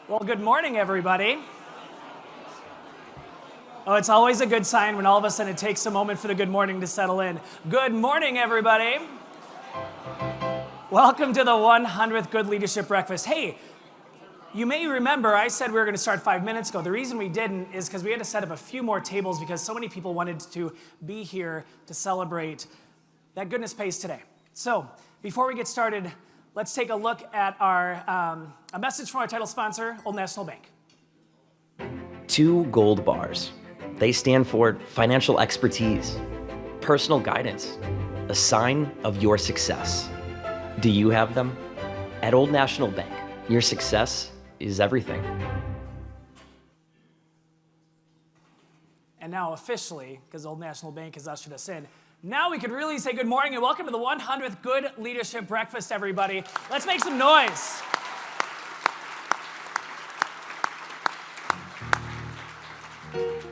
Well, good morning, everybody. Oh, it's always a good sign when all of a sudden it takes a moment for the good morning to settle in. Good morning, everybody. Welcome to the 100th Good Leadership Breakfast. Hey, you may remember I said we were going to start 5 minutes ago. The reason we didn't is because we had to set up a few more tables because so many people wanted to be here to celebrate that goodness pays today. So before we get started, let's take a look at a message from our title sponsor, Old National Bank. 2 gold bars. They stand for financial expertise, personal guidance, a sign of your success. Do you have them? At Old National Bank, your success is everything. And now officially, because Old National Bank has ushered us in, now we can really say good morning and welcome to the 100th Good Leadership Breakfast, everybody. Let's make some noise.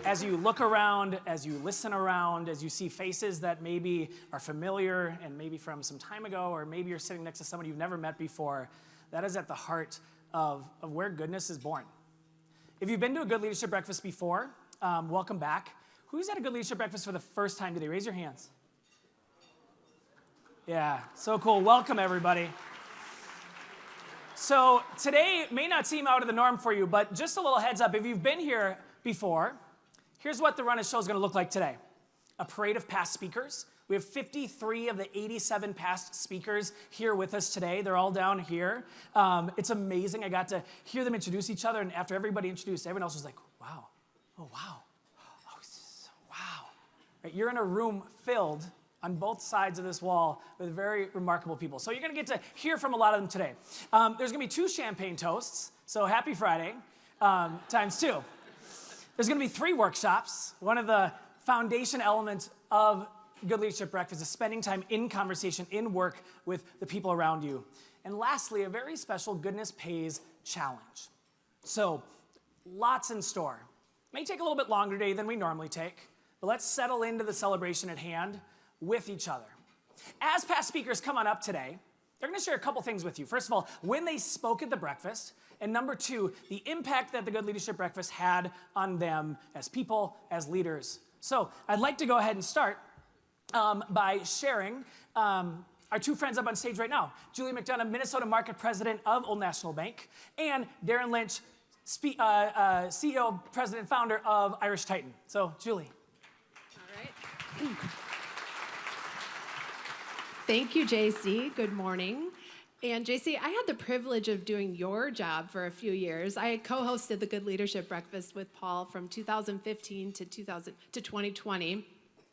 As you look around, as you listen around, as you see faces that maybe are familiar and maybe from some time ago, or maybe you're sitting next to someone you've never met before, that is at the heart of where goodness is born. If you've been to a Good Leadership Breakfast before, welcome back. Who's at a Good Leadership Breakfast for the first time today? Raise your hands. Yeah, so cool. Welcome, everybody. So today may not seem out of the norm for you, but just a little heads up. If you've been here before, here's what the run of show is going to look like today. A parade of past speakers. We have 53 of the 87 past speakers here with us today. They're all down here. It's amazing. I got to hear them introduce each other, and after everybody introduced, everyone else was like, wow, oh, wow, oh, wow. Right, you're in a room filled on both sides of this wall with very remarkable people. So you're going to get to hear from a lot of them today. There's going to be 2 champagne toasts, so happy Friday, times 2. There's going to be 3 workshops. One of the foundation elements of Good Leadership Breakfast is spending time in conversation, in work with the people around you. And lastly, a very special Goodness Pays challenge. So lots in store. May take a little bit longer today than we normally take, but let's settle into the celebration at hand with each other. As past speakers come on up today, they're going to share a couple things with you. First of all, when they spoke at the breakfast, and number 2, the impact that the Good Leadership Breakfast had on them as people, as leaders. So I'd like to go ahead and start by sharing our 2 friends up on stage right now. Julie McDonough, Minnesota Market President of Old National Bank, and Darren Lynch, CEO, President, Founder of Irish Titan. So, Julie. All right. Thank you, JC. Good morning. And JC, I had the privilege of doing your job for a few years. I co-hosted the Good Leadership Breakfast with Paul from 2015 to 2020.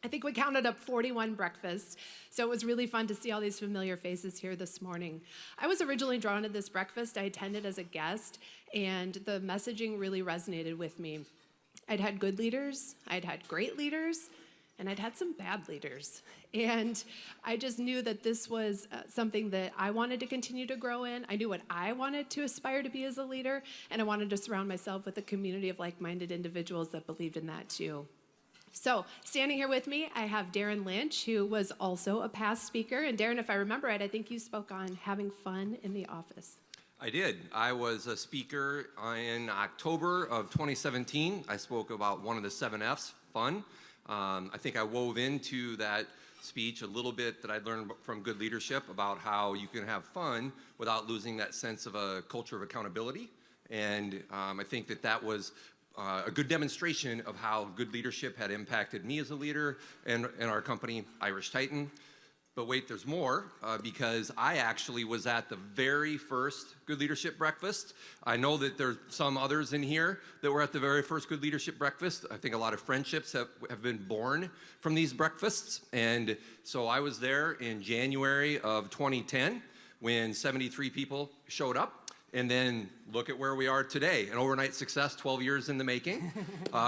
I think we counted up 41 breakfasts, so it was really fun to see all these familiar faces here this morning. I was originally drawn to this breakfast. I attended as a guest, and the messaging really resonated with me. I'd had good leaders, I'd had great leaders, and I'd had some bad leaders. And I just knew that this was something that I wanted to continue to grow in. I knew what I wanted to aspire to be as a leader, and I wanted to surround myself with a community of like-minded individuals that believed in that too. So, standing here with me, I have Darren Lynch, who was also a past speaker. And Darren, if I remember right, I think you spoke on having fun in the office. I did. I was a speaker in October of 2017. I spoke about one of the 7 F's, fun. I think I wove into that speech a little bit that I learned from Good Leadership about how you can have fun without losing that sense of a culture of accountability. And I think that was a good demonstration of how good leadership had impacted me as a leader and our company, Irish Titan. But wait, there's more, because I actually was at the very first Good Leadership Breakfast. I know that there's some others in here that were at the very first Good Leadership Breakfast. I think a lot of friendships have been born from these breakfasts. And so I was there in January of 2010 when 73 people showed up. And then look at where we are today, an overnight success, 12 years in the making.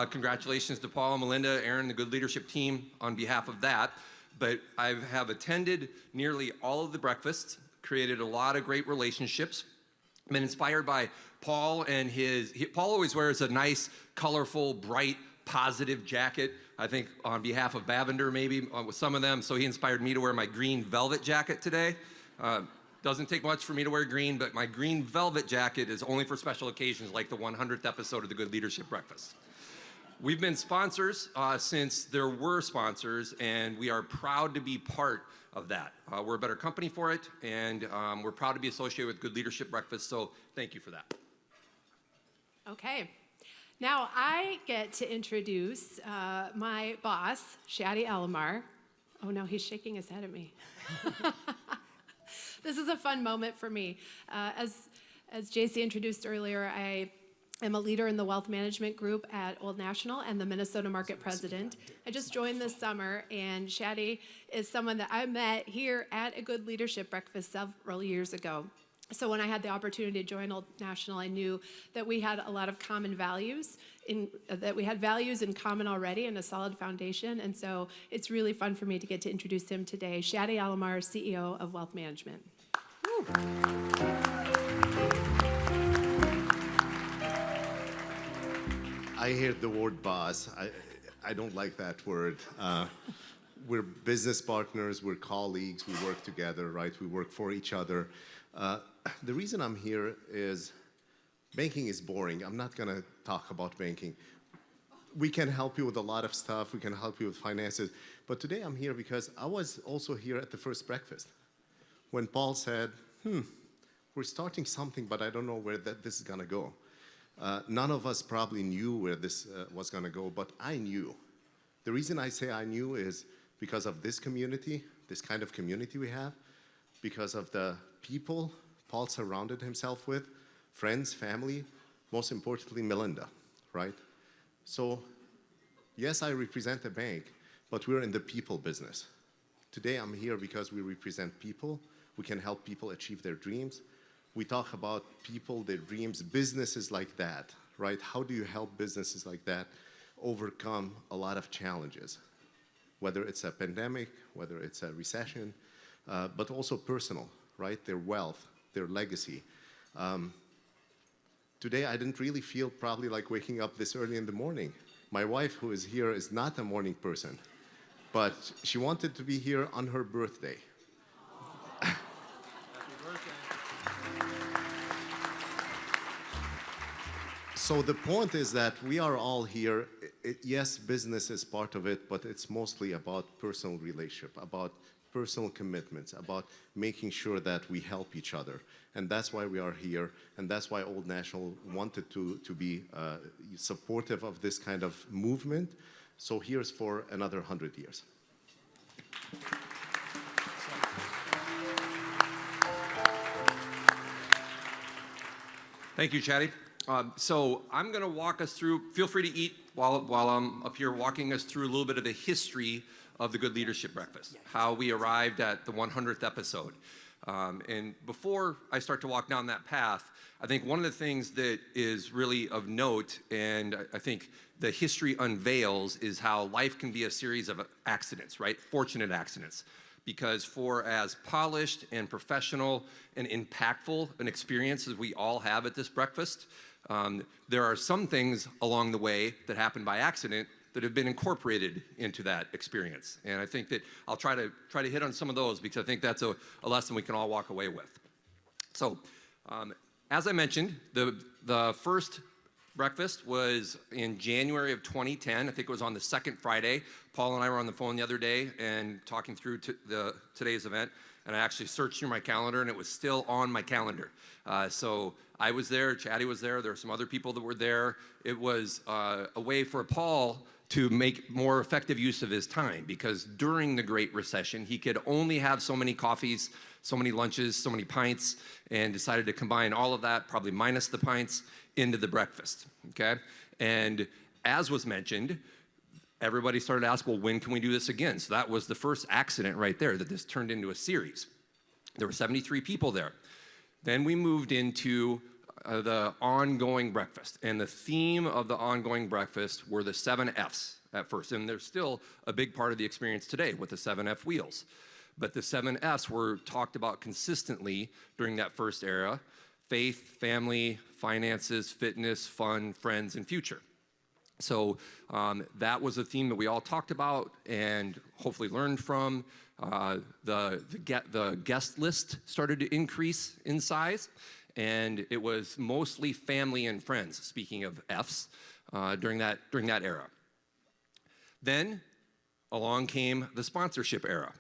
Congratulations to Paul, Melinda, Aaron, the Good Leadership team on behalf of that. But I have attended nearly all of the breakfasts, created a lot of great relationships, been inspired by Paul and Paul always wears a nice, colorful, bright, positive jacket. I think on behalf of Bavender, maybe with some of them. So he inspired me to wear my green velvet jacket today. Doesn't take much for me to wear green, but my green velvet jacket is only for special occasions like the 100th episode of the Good Leadership Breakfast. We've been sponsors since there were sponsors, and we are proud to be part of that. We're a better company for it, and we're proud to be associated with Good Leadership Breakfast, so thank you for that. Okay. Now I get to introduce my boss, Shadi Alamar. Oh no, he's shaking his head at me. This is a fun moment for me. As JC introduced earlier, I am a leader in the wealth management group at Old National and the Minnesota Market President. I just joined this summer, and Shadi is someone that I met here at a Good Leadership Breakfast several years ago. So when I had the opportunity to join Old National, I knew that we had a lot of common values, that we had values in common already and a solid foundation. And so it's really fun for me to get to introduce him today. Shadi Alamar, CEO of Wealth Management. I hear the word boss. I don't like that word. We're business partners, we're colleagues, we work together, right? We work for each other. The reason I'm here is banking is boring. I'm not going to talk about banking. We can help you with a lot of stuff. We can help you with finances. But today I'm here because I was also here at the first breakfast when Paul said, we're starting something, but I don't know where this is going to go. None of us probably knew where this was going to go, but I knew. The reason I say I knew is because of this community, this kind of community we have, because of the people Paul surrounded himself with, friends, family, most importantly, Melinda, right? So, yes, I represent a bank, but we're in the people business. Today, I'm here because we represent people. We can help people achieve their dreams. We talk about people, their dreams, businesses like that, right? How do you help businesses like that overcome a lot of challenges? Whether it's a pandemic, whether it's a recession, but also personal, right? Their wealth, their legacy. Today, I didn't really feel probably like waking up this early in the morning. My wife, who is here, is not a morning person, but she wanted to be here on her birthday. Happy birthday. So the point is that we are all here. Yes, business is part of it, but it's mostly about personal relationship, about personal commitments, about making sure that we help each other. And that's why we are here, and that's why Old National wanted to be supportive of this kind of movement. So here's for another 100 years. Thank you, Shadi. So I'm going to walk us through, feel free to eat while I'm up here walking us through a little bit of the history of the Good Leadership Breakfast, how we arrived at the 100th episode. And before I start to walk down that path, I think one of the things that is really of note, and I think the history unveils, is how life can be a series of accidents, right? Fortunate accidents. Because for as polished and professional and impactful an experience as we all have at this breakfast, there are some things along the way that happen by accident that have been incorporated into that experience. And I think that I'll try to hit on some of those because I think that's a lesson we can all walk away with. So, as I mentioned, the first breakfast was in January of 2010. I think it was on the second Friday. Paul and I were on the phone the other day and talking through today's event, and I actually searched through my calendar, and it was still on my calendar. So I was there, Shadi was there were some other people that were there. It was a way for Paul to make more effective use of his time, because during the Great Recession, he could only have so many coffees, so many lunches, so many pints, and decided to combine all of that, probably minus the pints, into the breakfast, okay? And as was mentioned, everybody started to ask, well, when can we do this again? So that was the first accident right there, that this turned into a series. There were 73 people there. Then we moved into the ongoing breakfast. And the theme of the ongoing breakfast were the 7 F's at first. And they're still a big part of the experience today with the 7 F wheels. But the 7 F's were talked about consistently during that first era: faith, family, finances, fitness, fun, friends, and future. So that was a theme that we all talked about and hopefully learned from. The guest list started to increase in size, and it was mostly family and friends, speaking of Fs, during that era. Then along came the sponsorship era.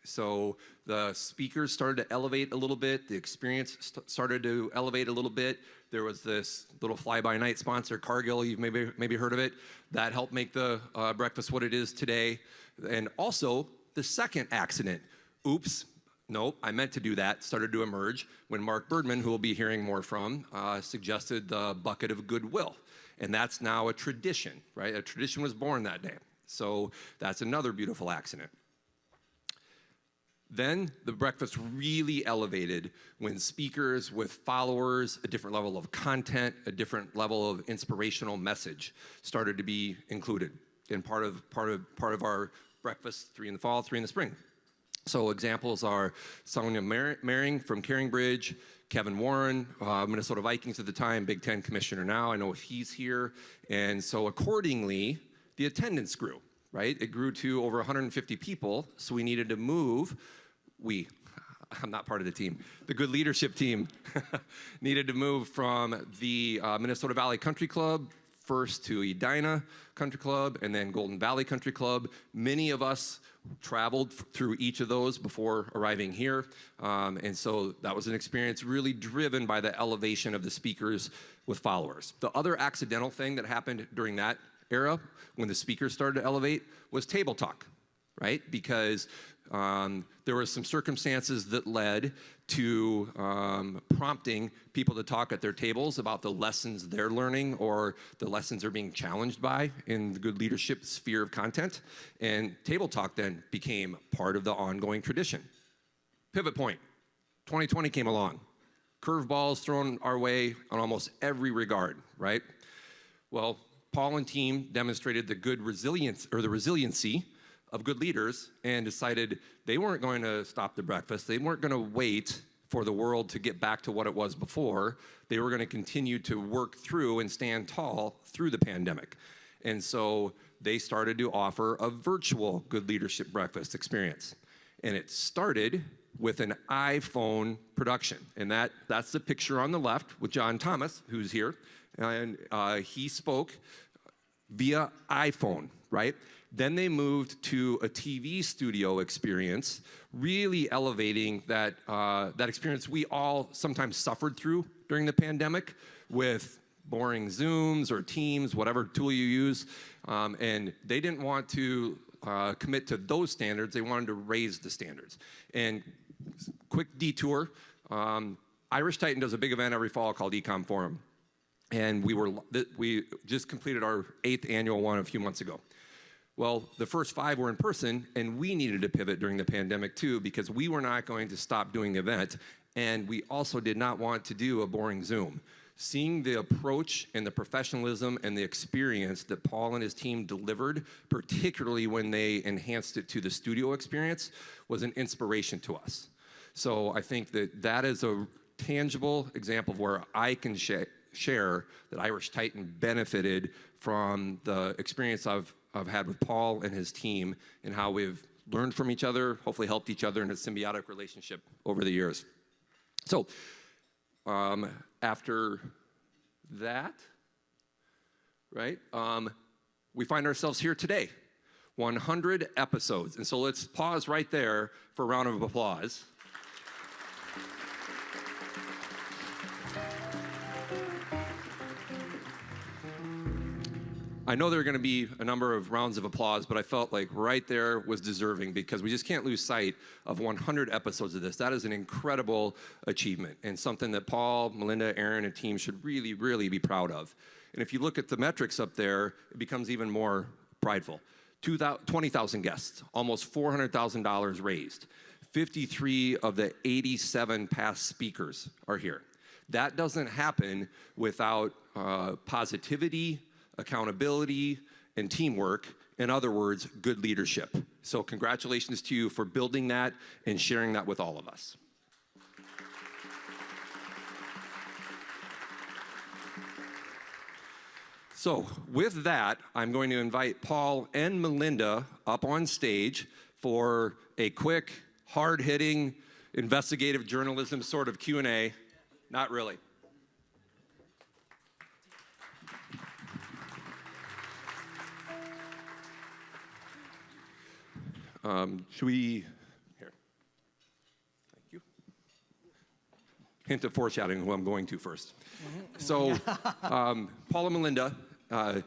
So the speakers started to elevate a little bit. The experience started to elevate a little bit. There was this little fly-by-night sponsor, Cargill, you've maybe heard of it, that helped make the breakfast what it is today. And also, the second accident, oops, nope, I meant to do that, started to emerge when Mark Birdman, who we'll be hearing more from, suggested the bucket of goodwill. And that's now a tradition, right? A tradition was born that day. So that's another beautiful accident. Then the breakfast really elevated when speakers with followers, a different level of content, a different level of inspirational message started to be included in part of our breakfast, 3 in the fall, 3 in the spring. So examples are Sonia Mehring from Caringbridge, Kevin Warren, Minnesota Vikings at the time, Big Ten commissioner now. I know he's here. And so accordingly, the attendance grew, right? It grew to over 150 people, so we needed to move. I'm not part of the team. The good leadership team needed to move from the Minnesota Valley Country Club first to Edina Country Club and then Golden Valley Country Club. Many of us traveled through each of those before arriving here. And so that was an experience really driven by the elevation of the speakers with followers. The other accidental thing that happened during that era when the speakers started to elevate was table talk, right? Because there were some circumstances that led to prompting people to talk at their tables about the lessons they're learning or the lessons they're being challenged by in the good leadership sphere of content. And table talk then became part of the ongoing tradition. Pivot point, 2020 came along. Curveballs thrown our way on almost every regard, right? Well, Paul and team demonstrated the resiliency of good leaders and decided they weren't going to stop the breakfast. They weren't going to wait for the world to get back to what it was before. They were going to continue to work through and stand tall through the pandemic. And so they started to offer a virtual good leadership breakfast experience. And it started with an iPhone production. And that's the picture on the left with John Thomas, who's here. And he spoke via iPhone, right? Then they moved to a TV studio experience, really elevating that experience we all sometimes suffered through during the pandemic with boring Zooms or Teams, whatever tool you use. And they didn't want to commit to those standards. They wanted to raise the standards. And quick detour, Irish Titan does a big event every fall called Ecom Forum. And we just completed our 8th annual one a few months ago. Well, the first 5 were in person, and we needed to pivot during the pandemic too, because we were not going to stop doing the event, and we also did not want to do a boring Zoom. Seeing the approach and the professionalism and the experience that Paul and his team delivered, particularly when they enhanced it to the studio experience, was an inspiration to us. So I think that is a tangible example of where I can share that Irish Titan benefited from the experience I've had with Paul and his team and how we've learned from each other, hopefully helped each other in a symbiotic relationship over the years. So after that, right, we find ourselves here today, 100 episodes. And so let's pause right there for a round of applause. I know there are going to be a number of rounds of applause, but I felt like right there was deserving because we just can't lose sight of 100 episodes of this. That is an incredible achievement and something that Paul, Melinda, Aaron, and team should really, really be proud of. And if you look at the metrics up there, it becomes even more prideful. 20,000 guests, almost $400,000 raised. 53 of the 87 past speakers are here. That doesn't happen without positivity, accountability, and teamwork. In other words, good leadership. So congratulations to you for building that and sharing that with all of us. So with that, I'm going to invite Paul and Melinda up on stage for a quick, hard-hitting, investigative journalism sort of Q&A. Not really. Should we, here, thank you. Hint of foreshadowing who I'm going to first. So, Paul and Melinda, I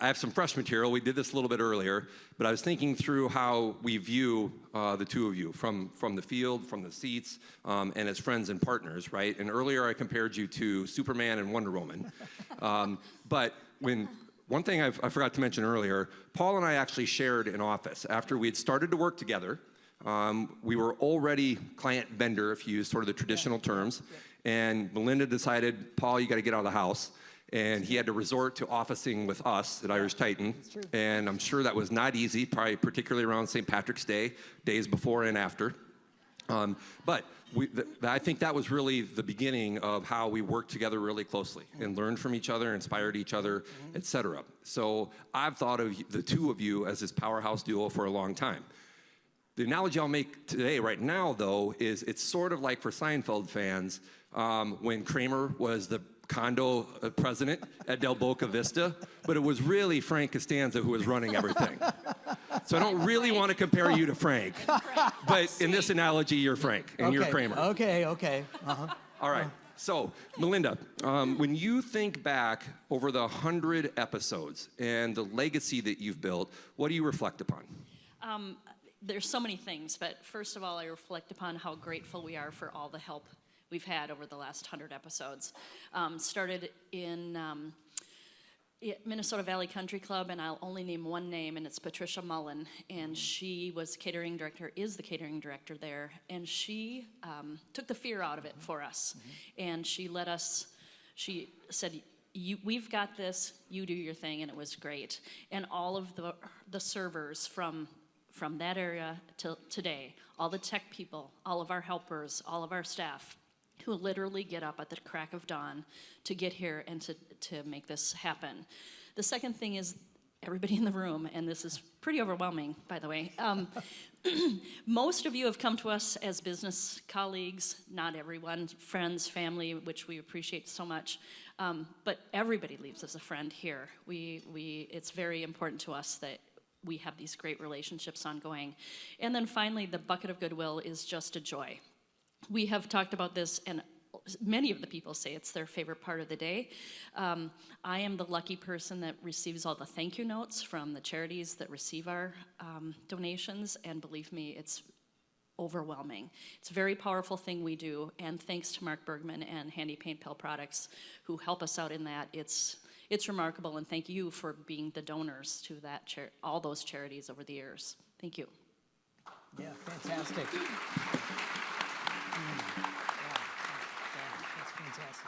have some fresh material. We did this a little bit earlier, but I was thinking through how we view the two of you from the field, from the seats, and as friends and partners, right? And earlier I compared you to Superman and Wonder Woman. But one thing I forgot to mention earlier, Paul and I actually shared an office. After we had started to work together, we were already client-vendor, if you use sort of the traditional terms, and Melinda decided, Paul, you got to get out of the house. And he had to resort to officing with us at Irish Titan. And I'm sure that was not easy, probably particularly around St. Patrick's Day, days before and after. But I think that was really the beginning of how we worked together really closely and learned from each other, inspired each other, et cetera. So I've thought of the two of you as this powerhouse duo for a long time. The analogy I'll make today, right now, though, is it's sort of like for Seinfeld fans, when Kramer was the condo president at Del Boca Vista, but it was really Frank Costanza who was running everything. So I don't really want to compare you to Frank, but in this analogy, you're Frank and you're Kramer. Okay. All right. So, Melinda, when you think back over the 100 episodes and the legacy that you've built, what do you reflect upon? There's so many things, but first of all, I reflect upon how grateful we are for all the help we've had over the last 100 episodes. Started in Minnesota Valley Country Club, and I'll only name one name, and it's Patricia Mullen, and she was catering director, is the catering director there, and she took the fear out of it for us, and she let us, she said, we've got this, you do your thing, and it was great. And all of the servers from that area till today, all the tech people, all of our helpers, all of our staff, who literally get up at the crack of dawn to get here and to make this happen. The second thing is everybody in the room, and this is pretty overwhelming, by the way. Most of you have come to us as business colleagues, not everyone, friends, family, which we appreciate so much, but everybody leaves as a friend here. It's very important to us that we have these great relationships ongoing. And then finally, the bucket of goodwill is just a joy. We have talked about this, and many of the people say it's their favorite part of the day. I am the lucky person that receives all the thank you notes from the charities that receive our donations, and believe me, it's overwhelming. It's a very powerful thing we do, and thanks to Mark Bergman and Handy Paint Pill Products who help us out in that. It's remarkable, and thank you for being the donors to that all those charities over the years. Thank you. Yeah, fantastic. That's fantastic.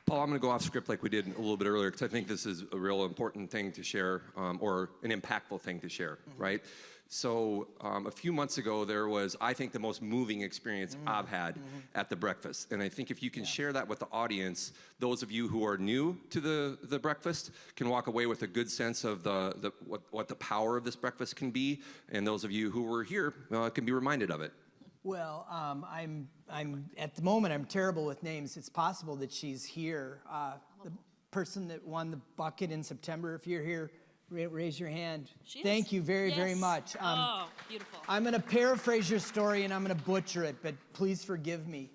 Paul, I'm going to go off script like we did a little bit earlier, because I think this is a real important thing to share, or an impactful thing to share, right? So a few months ago, there was, I think, the most moving experience I've had at the breakfast. And I think if you can share that with the audience, those of you who are new to the breakfast can walk away with a good sense of what the power of this breakfast can be. And those of you who were here can be reminded of it. Well, I'm at the moment, I'm terrible with names. It's possible that she's here. The person that won the bucket in September, if you're here, raise your hand. Thank you very much. Oh, beautiful. I'm going to paraphrase your story, and I'm going to butcher it, but please forgive me.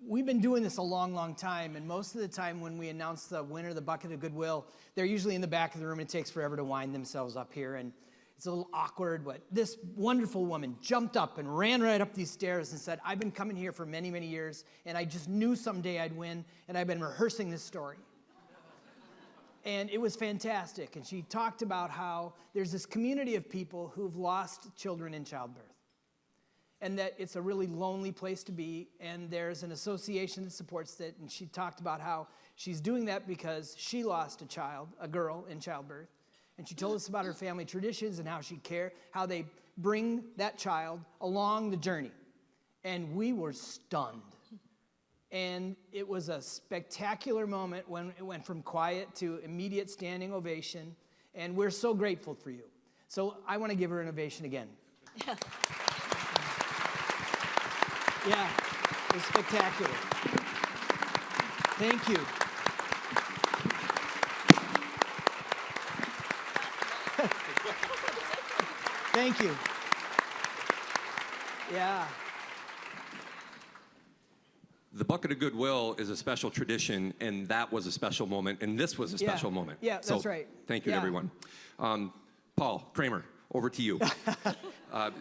We've been doing this a long time, and most of the time when we announce the winner of the Bucket of Goodwill, they're usually in the back of the room. It takes forever to wind themselves up here, and it's a little awkward, but this wonderful woman jumped up and ran right up these stairs and said, I've been coming here for many years, and I just knew someday I'd win, and I've been rehearsing this story. And it was fantastic. And she talked about how there's this community of people who've lost children in childbirth, and that it's a really lonely place to be, and there's an association that supports it. And she talked about how she's doing that because she lost a girl in childbirth. And she told us about her family traditions and how they bring that child along the journey. And we were stunned. And it was a spectacular moment when it went from quiet to immediate standing ovation. And we're so grateful for you. So I want to give her an ovation again. Yeah, it was spectacular. Thank you. Thank you. Yeah. The Bucket of Goodwill is a special tradition, and that was a special moment, and this was a special moment. Yeah, that's So, right. Thank you, Yeah. everyone. Paul Kramer, over to you.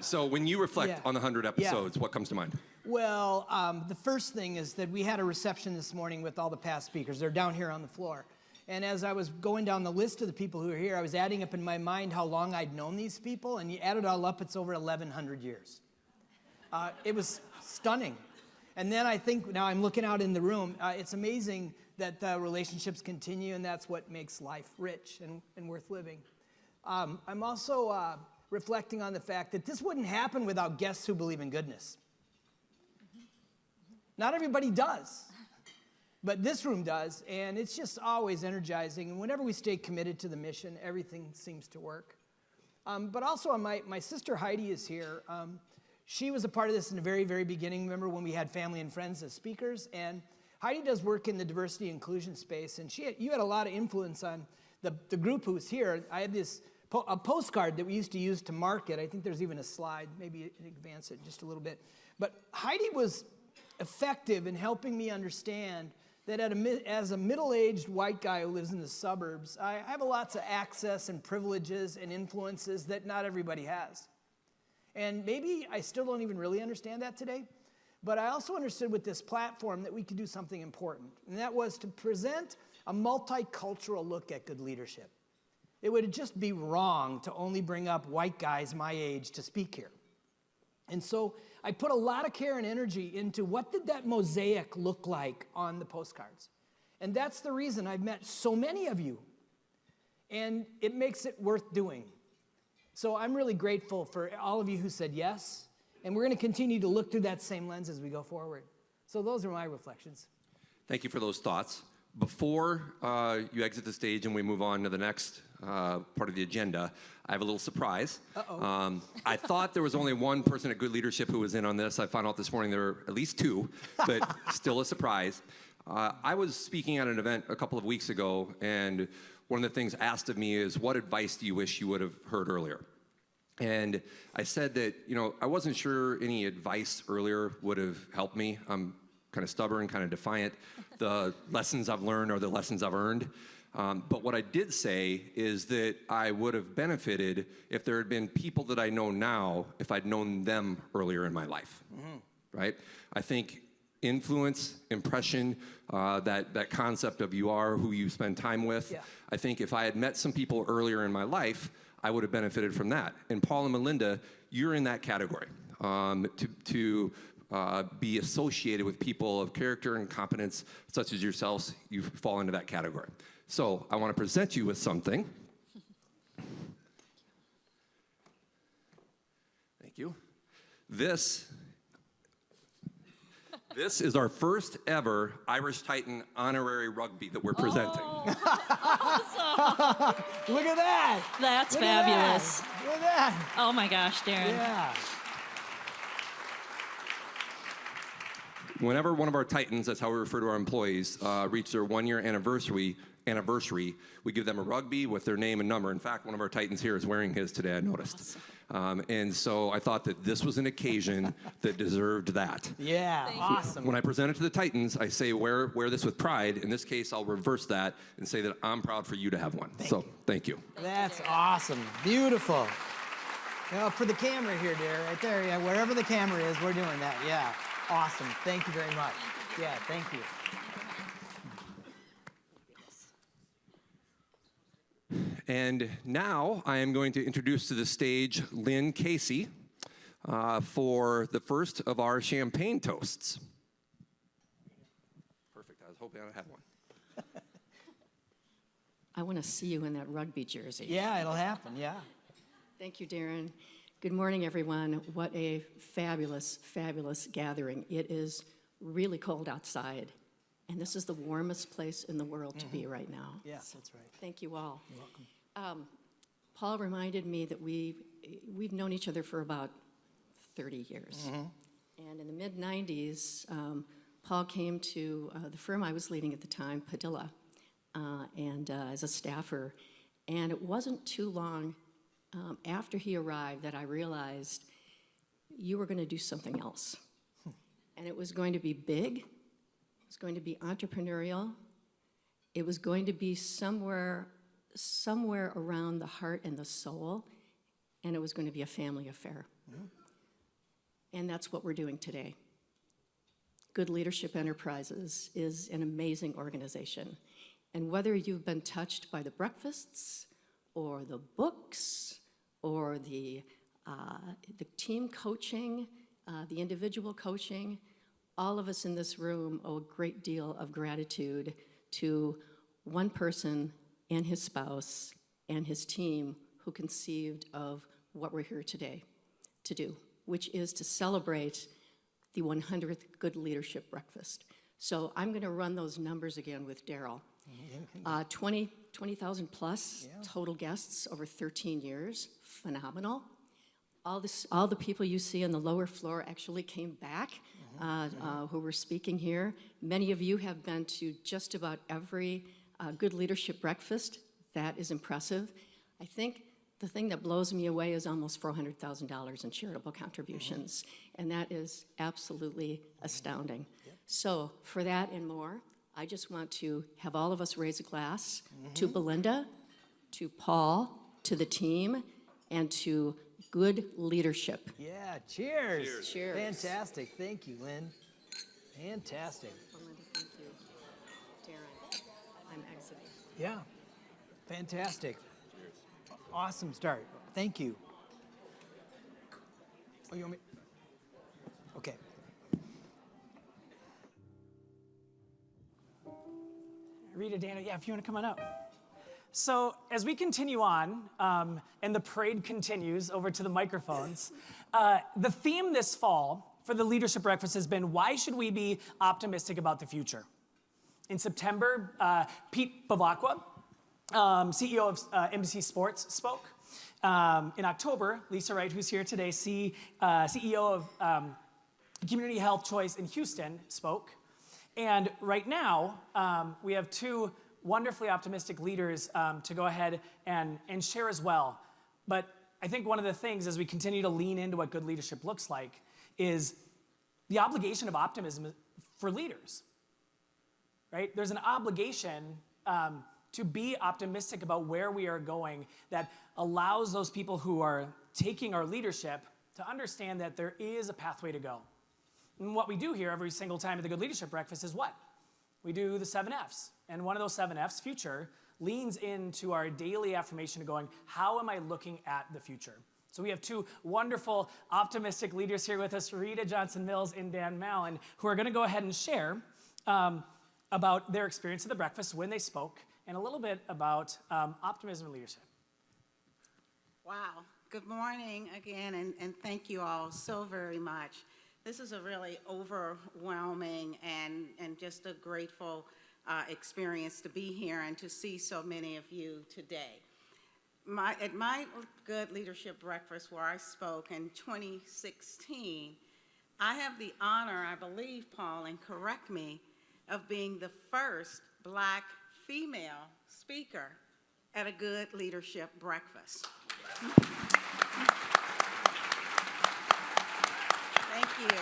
So when you reflect Yeah. on the 100 episodes, what comes to mind? Well, the first thing is that we had a reception this morning with all the past speakers. They're down here on the floor. And as I was going down the list of the people who are here, I was adding up in my mind how long I'd known these people, and you add it all up, it's over 1,100 years. It was stunning. And then I think, now I'm looking out in the room, it's amazing that the relationships continue, and that's what makes life rich and worth living. I'm also reflecting on the fact that this wouldn't happen without guests who believe in goodness. Not everybody does, but this room does, and it's just always energizing. And whenever we stay committed to the mission, everything seems to work. But also, my sister Heidi is here. She was a part of this in the very, very beginning. Remember when we had family and friends as speakers? And Heidi does work in the diversity inclusion space, and you had a lot of influence on the group who was here. I had a postcard that we used to use to market. I think there's even a slide. Maybe advance it just a little bit. But Heidi was effective in helping me understand that as a middle-aged white guy who lives in the suburbs, I have lots of access and privileges and influences that not everybody has. And maybe I still don't even really understand that today, but I also understood with this platform that we could do something important, and that was to present a multicultural look at good leadership. It would just be wrong to only bring up white guys my age to speak here. And so I put a lot of care and energy into what did that mosaic look like on the postcards. And that's the reason I've met so many of you. And it makes it worth doing. So I'm really grateful for all of you who said yes. And we're going to continue to look through that same lens as we go forward. So those are my reflections. Thank you for those thoughts. Before you exit the stage and we move on to the next part of the agenda, I have a little surprise. Uh-oh. I thought there was only one person at Good Leadership who was in on this. I found out this morning there were at least two, but still a surprise. I was speaking at an event a couple of weeks ago, and one of the things asked of me is, what advice do you wish you would have heard earlier? And I said that, I wasn't sure any advice earlier would have helped me. I'm kind of stubborn, kind of defiant. The lessons I've learned are the lessons I've earned. But what I did say is that I would have benefited if there had been people that I know now, if I'd known them earlier in my life, right? I think influence, impression, that concept of you are who you spend time with. Yeah. I think if I had met some people earlier in my life, I would have benefited from that. And Paul and Melinda, you're in that category. To be associated with people of character and competence such as yourselves, you fall into that category. So I want to present you with something. Thank you. This is our first ever Irish Titan honorary rugby that we're presenting. Awesome. Look at that. That's Look at fabulous. that. Look at that. Oh my gosh, Darren. Yeah. Whenever one of our Titans, that's how we refer to our employees, reach their 1-year anniversary, we give them a rugby with their name and number. In fact, one of our Titans here is wearing his today, I noticed. And so I thought that this was an occasion that deserved that. Yeah, awesome. When I present it to the Titans, I say wear this with pride. In this case, I'll reverse that and say that I'm proud for you to have one. Thank you. That's awesome. Beautiful. For the camera here, dear, right there, yeah, wherever the camera is, we're doing that. Yeah, awesome. Thank you very much. Yeah, thank you. And now I am going to introduce to the stage Lynn Casey for the first of our champagne toasts. Perfect. I was hoping I had one. I want to see you in that rugby jersey. Yeah, it'll happen, yeah. Thank you, Darren. Good morning, everyone. What a fabulous, fabulous gathering. It is really cold outside, and this is the warmest place in the world to be right now. Yes, that's right. Thank you all. You're welcome. Paul reminded me that we've known each other for about 30 years. And in the mid-90s, Paul came to the firm I was leading at the time, Padilla, and as a staffer. And it wasn't too long after he arrived that I realized you were going to do something else. And it was going to be big, it was going to be entrepreneurial, it was going to be somewhere around the heart and the soul, and it was going to be a family affair. And that's what we're doing today. Good Leadership Enterprises is an amazing organization. And whether you've been touched by the breakfasts, or the books, or the team coaching, the individual coaching, all of us in this room owe a great deal of gratitude to one person and his spouse and his team who conceived of what we're here today to do, which is to celebrate the 100th Good Leadership Breakfast. So I'm going to run those numbers again with Daryl. 20,000 plus total guests over 13 years, phenomenal. All the people you see on the lower floor actually came back who were speaking here. Many of you have been to just about every Good Leadership Breakfast. That is impressive. I think the thing that blows me away is almost $400,000 in charitable contributions, and that is absolutely astounding. So for that and more, I just want to have all of us raise a glass to Belinda, to Paul, to the team, and to good leadership. Yeah, cheers. Cheers. Fantastic. Thank you, Lynn. Fantastic. Belinda, thank you. Darren, I'm exiting. Yeah, fantastic. Awesome start. Thank you. Oh, you want me? Okay. Rita, Dana, yeah, if you want to come on up. So as we continue on, and the parade continues over to the microphones, the theme this fall for the Leadership Breakfast has been, why should we be optimistic about the future? In September, Pete Bavacqua, CEO of NBC Sports, spoke. In October, Lisa Wright, who's here today, CEO of Community Health Choice in Houston, spoke. And right now, we have two wonderfully optimistic leaders to go ahead and share as well. But I think one of the things as we continue to lean into what good leadership looks like is the obligation of optimism for leaders, right? There's an obligation to be optimistic about where we are going that allows those people who are taking our leadership to understand that there is a pathway to go. And what we do here every single time at the Good Leadership Breakfast is what? We do the 7 Fs. And one of those 7 Fs, future, leans into our daily affirmation of going, how am I looking at the future? So we have two wonderful, optimistic leaders here with us, Rita Johnson-Mills and Dan Mallon, who are going to go ahead and share about their experience at the breakfast when they spoke, and a little bit about optimism and leadership. Wow. Good morning again, and thank you all so very much. This is a really overwhelming and just a grateful experience to be here and to see so many of you today. At my Good Leadership Breakfast where I spoke in 2016, I have the honor, I believe, Paul, and correct me, of being the first Black female speaker at a Good Leadership Breakfast. Thank you.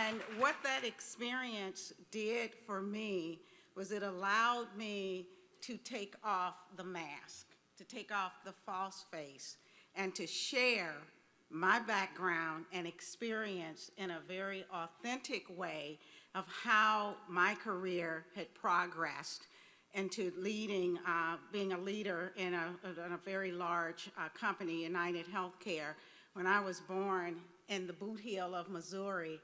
And what that experience did for me was it allowed me to take off the mask, to take off the false face, and to share my background and experience in a very authentic way of how my career had progressed into leading, being a leader in a very large company, United Healthcare, when I was born in the boot heel of Missouri,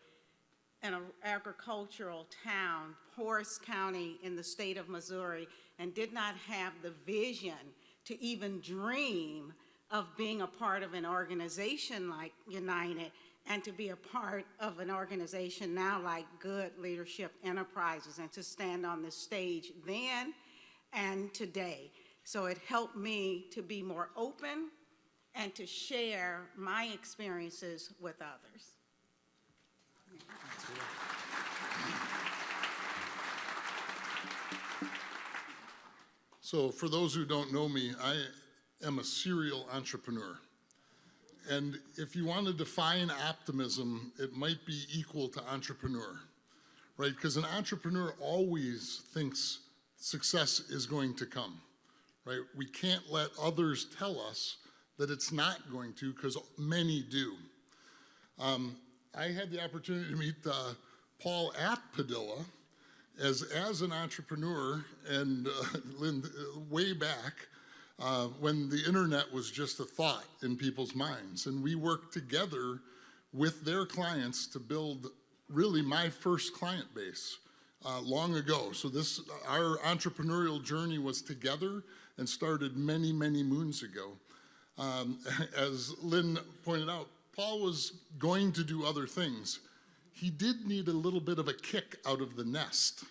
in an agricultural town, poorest county in the state of Missouri, and did not have the vision to even dream of being a part of an organization like United and to be a part of an organization now like Good Leadership Enterprises and to stand on the stage then and today. So it helped me to be more open and to share my experiences with others. So for those who don't know me, I am a serial entrepreneur. And if you want to define optimism, it might be equal to entrepreneur, right? Because an entrepreneur always thinks success is going to come, right? We can't let others tell us that it's not going to, because many do. I had the opportunity to meet Paul at Padilla as an entrepreneur, and way back when the internet was just a thought in people's minds. And we worked together with their clients to build really my first client base long ago. So our entrepreneurial journey was together and started many, many moons ago. As Lynn pointed out, Paul was going to do other things. He did need a little bit of a kick out of the nest.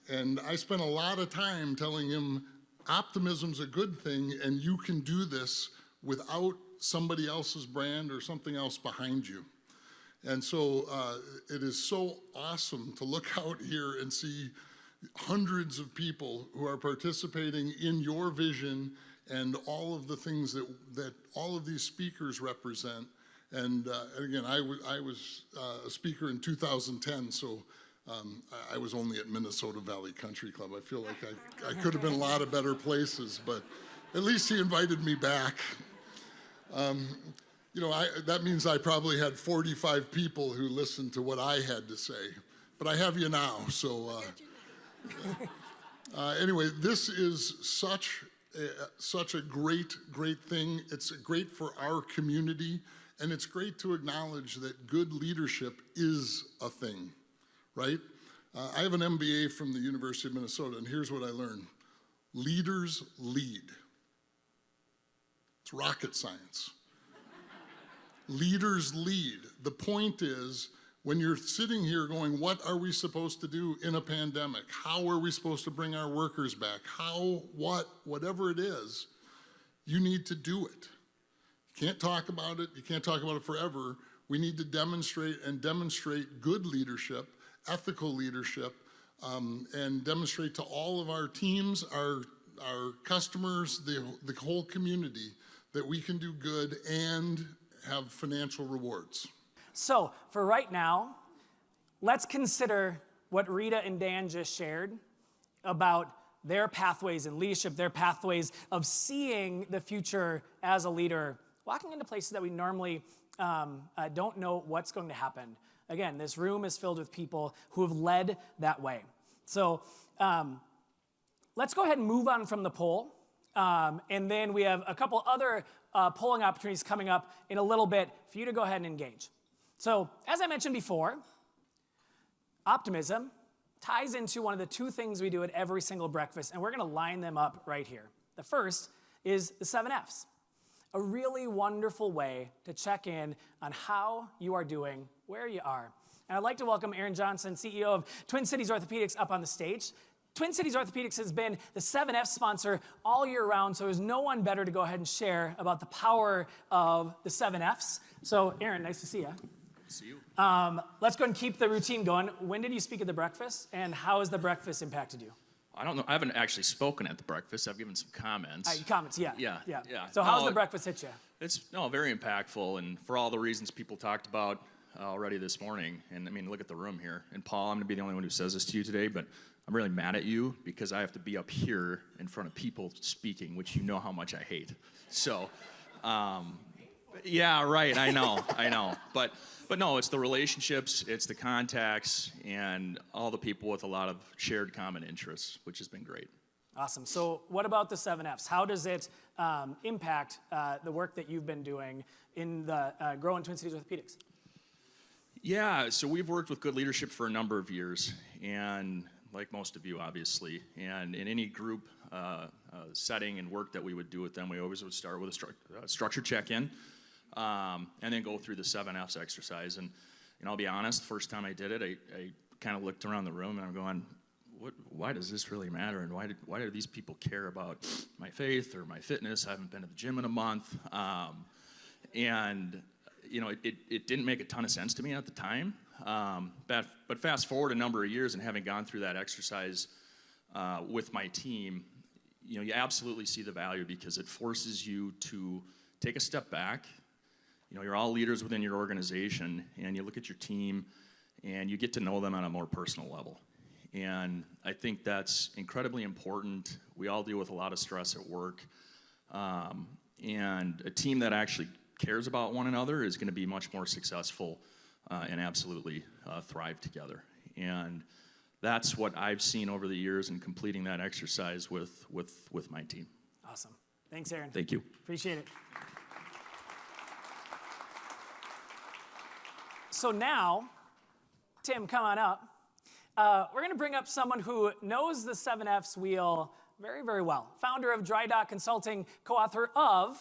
And I spent a lot of time telling him, optimism's a good thing, and you can do this without somebody else's brand or something else behind you. And so it is so awesome to look out here and see hundreds of people who are participating in your vision and all of the things that all of these speakers represent. And again, I was a speaker in 2010, so I was only at Minnesota Valley Country Club. I feel like I could have been a lot of better places, but at least he invited me back. You know, that means I probably had 45 people who listened to what I had to say, but I have you now, so anyway, this is such a great thing. It's great for our community, and it's great to acknowledge that good leadership is a thing, right? I have an MBA from the University of Minnesota, and here's what I learned. Leaders lead. It's rocket science. Leaders lead. The point is, when you're sitting here going, what are we supposed to do in a pandemic? How are we supposed to bring our workers back? How, whatever it is, you need to do it. You can't talk about it. You can't talk about it forever. We need to demonstrate good leadership, ethical leadership, and demonstrate to all of our teams, our customers, the whole community, that we can do good and have financial rewards. So for right now, let's consider what Rita and Dan just shared about their pathways in leadership, their pathways of seeing the future as a leader, walking into places that we normally don't know what's going to happen. Again, this room is filled with people who have led that way. So let's go ahead and move on from the poll. And then we have a couple other polling opportunities coming up in a little bit for you to go ahead and engage. So as I mentioned before, optimism ties into one of the two things we do at every single breakfast, and we're going to line them up right here. The first is the 7 F's, a really wonderful way to check in on how you are doing, where you are. And I'd like to welcome Aaron Johnson, CEO of Twin Cities Orthopedics, up on the stage. Twin Cities Orthopedics has been the 7F sponsor all year round, so there's no one better to go ahead and share about the power of the 7Fs. So Aaron, nice to see you. See you. Let's go and keep the routine going. When did you speak at the breakfast, and how has the breakfast impacted you? I don't know. I haven't actually spoken at the breakfast. I've given some comments. Comments, yeah. Yeah. So how's the breakfast hit you? It's very impactful, and for all the reasons people talked about already this morning. And I mean, look at the room here. And Paul, I'm going to be the only one who says this to you today, but I'm really mad at you because I have to be up here in front of people speaking, which you know how much I hate. So, yeah, right. I know. But no, it's the relationships, it's the contacts, and all the people with a lot of shared common interests, which has been great. Awesome. So what about the 7Fs? How does it impact the work that you've been doing in the growing Twin Cities Orthopedics? Yeah, so we've worked with Good Leadership for a number of years, and like most of you, obviously. And in any group setting and work that we would do with them, we always would start with a structured check-in, and then go through the 7 F's exercise. And I'll be honest, first time I did it, I kind of looked around the room and I'm going, why does this really matter? And why do these people care about my faith or my fitness? I haven't been to the gym in a month. And it didn't make a ton of sense to me at the time. But fast forward a number of years and having gone through that exercise with my team, you absolutely see the value because it forces you to take a step back. You're all leaders within your organization, and you look at your team, and you get to know them on a more personal level. And I think that's incredibly important. We all deal with a lot of stress at work, and a team that actually cares about one another is going to be much more successful and absolutely thrive together. And that's what I've seen over the years in completing that exercise with my team. Awesome. Thanks, Aaron. Thank you. Appreciate it. So now, Tim, come on up. We're going to bring up someone who knows the 7 F's wheel very, very well. Founder of Dry Dock Consulting, co-author of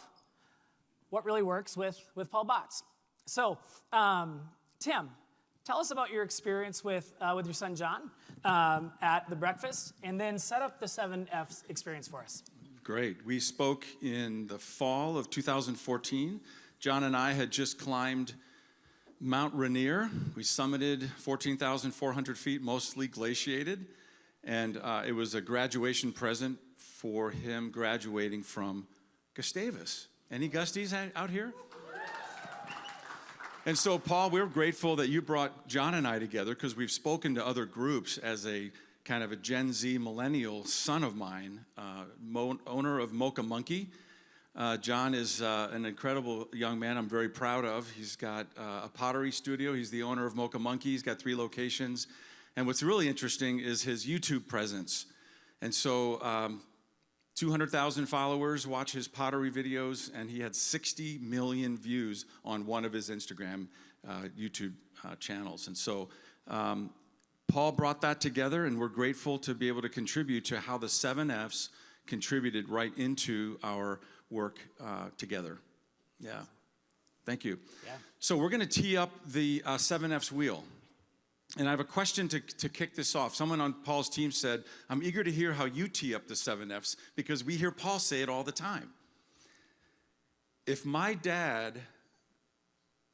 What Really Works with Paul Botts. So, Tim, tell us about your experience with your son John at the breakfast, and then set up the 7 F's experience for us. Great. We spoke in the fall of 2014. John and I had just climbed Mount Rainier. We summited 14,400 feet, mostly glaciated, and it was a graduation present for him graduating from Gustavus. Any Gusties out here? And so, Paul, we're grateful that you brought John and I together because we've spoken to other groups as a kind of a Gen Z millennial son of mine, owner of Mocha Monkey. John is an incredible young man I'm very proud of. He's got a pottery studio. He's the owner of Mocha Monkey. He's got 3 locations. And what's really interesting is his YouTube presence. And so 200,000 followers watch his pottery videos, and he had 60 million views on one of his Instagram YouTube channels. And so Paul brought that together, and we're grateful to be able to contribute to how the 7 F's contributed right into our work together. Yeah. Thank you. Yeah. So we're going to tee up the 7 F's wheel. And I have a question to kick this off. Someone on Paul's team said, I'm eager to hear how you tee up the 7 F's because we hear Paul say it all the time. If my dad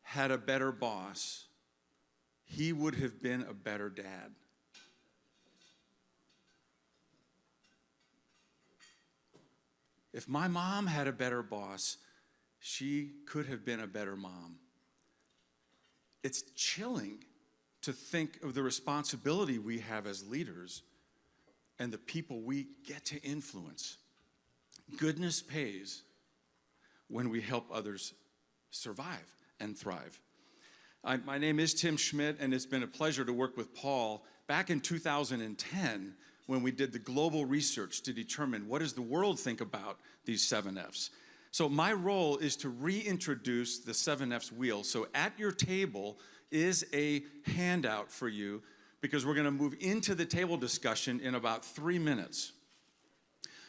had a better boss, he would have been a better dad. If my mom had a better boss, she could have been a better mom. It's chilling to think of the responsibility we have as leaders and the people we get to influence. Goodness pays when we help others survive and thrive. My name is Tim Schmidt, and it's been a pleasure to work with Paul back in 2010 when we did the global research to determine what does the world think about these 7 F's. So my role is to reintroduce the 7 F's wheel. So at your table is a handout for you because we're going to move into the table discussion in about 3 minutes.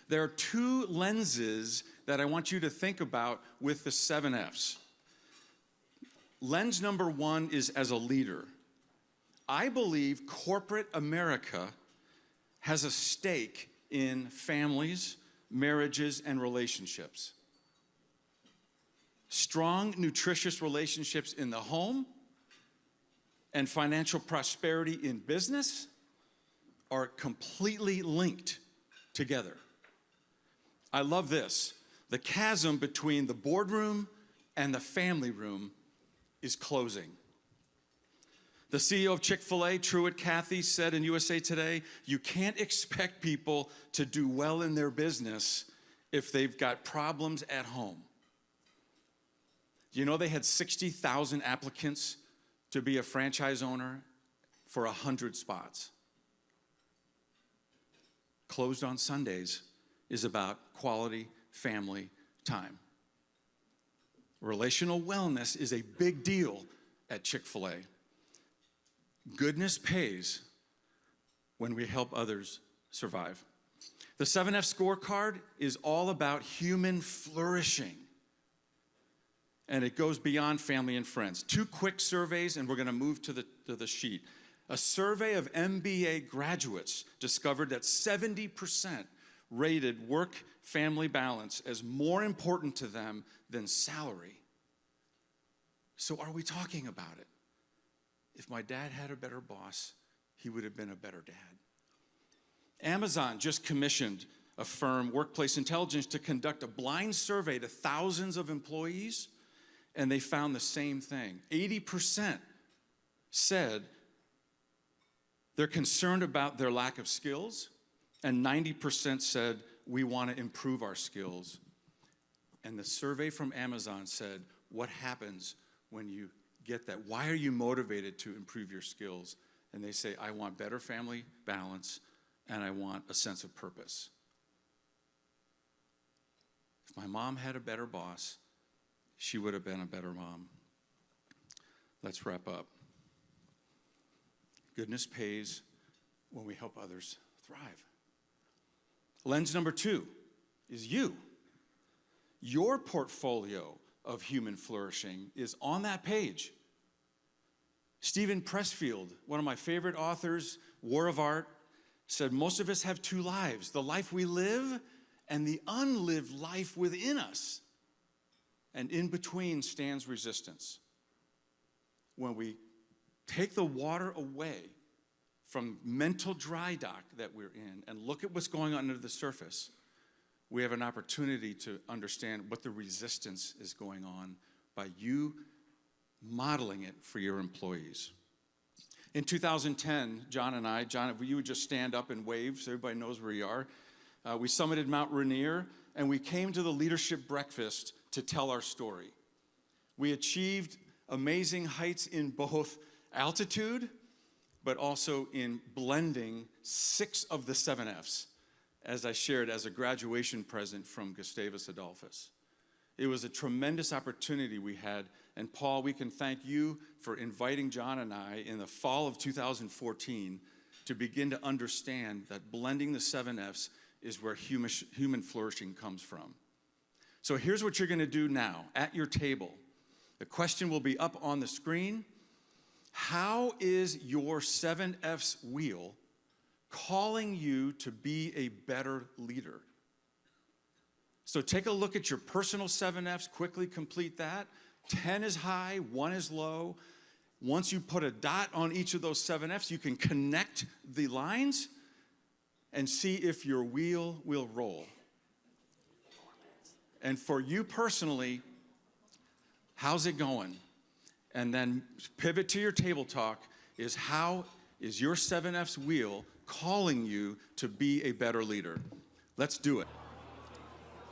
There are 2 lenses that I want you to think about with the 7 F's. Lens number 1 is as a leader. I believe corporate America has a stake in families, marriages, and relationships. Strong, nutritious relationships in the home and financial prosperity in business are completely linked together. I love this. The chasm between the boardroom and the family room is closing. The CEO of Chick-fil-A, Truett Cathy, said in USA Today, you can't expect people to do well in their business if they've got problems at home. You know they had 60,000 applicants to be a franchise owner for 100 spots. Closed on Sundays is about quality family time. Relational wellness is a big deal at Chick-fil-A. Goodness pays when we help others survive. The 7F scorecard is all about human flourishing. And it goes beyond family and friends. 2 quick surveys, and we're going to move to the sheet. A survey of MBA graduates discovered that 70% rated work-family balance as more important to them than salary. So are we talking about it? If my dad had a better boss, he would have been a better dad. Amazon just commissioned a firm, Workplace Intelligence, to conduct a blind survey to thousands of employees, and they found the same thing. 80% said they're concerned about their lack of skills, and 90% said we want to improve our skills. And the survey from Amazon said, what happens when you get that? Why are you motivated to improve your skills? And they say, I want better family balance, and I want a sense of purpose. If my mom had a better boss, she would have been a better mom. Let's wrap up. Goodness pays when we help others thrive. Lens number 2 is you. Your portfolio of human flourishing is on that page. Stephen Pressfield, one of my favorite authors, War of Art, said most of us have 2 lives, the life we live and the unlived life within us. And in between stands resistance. When we take the water away from mental dry dock that we're in and look at what's going on under the surface, we have an opportunity to understand what the resistance is going on by you modeling it for your employees. In 2010, John, if you would just stand up and wave so everybody knows where you are. We summited Mount Rainier, and we came to the leadership breakfast to tell our story. We achieved amazing heights in both altitude, but also in blending 6 of the 7 Fs, as I shared as a graduation present from Gustavus Adolphus. It was a tremendous opportunity we had, and Paul, we can thank you for inviting John and I in the fall of 2014 to begin to understand that blending the 7 Fs is where human flourishing comes from. So here's what you're going to do now at your table. The question will be up on the screen. How is your 7 Fs wheel calling you to be a better leader? So take a look at your personal 7 Fs, quickly complete that. 10 is high, 1 is low. Once you put a dot on each of those 7 Fs, you can connect the lines and see if your wheel will roll. And for you personally, how's it going? And then pivot to your table talk is how is your 7 Fs wheel calling you to be a better leader? Let's do it.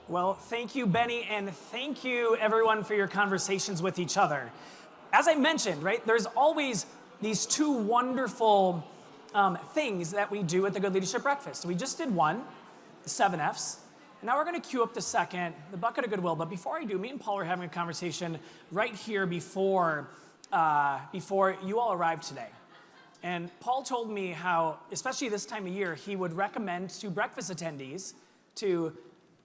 Well, thank you, Benny, and thank you, everyone, for your conversations with each other. As I mentioned, right, there's always these 2 wonderful things that we do at the Good Leadership Breakfast. We just did one, the 7 Fs, and now we're going to cue up the second, the bucket of goodwill. But before I do, me and Paul are having a conversation right here before you all arrived today. And Paul told me how, especially this time of year, he would recommend to breakfast attendees to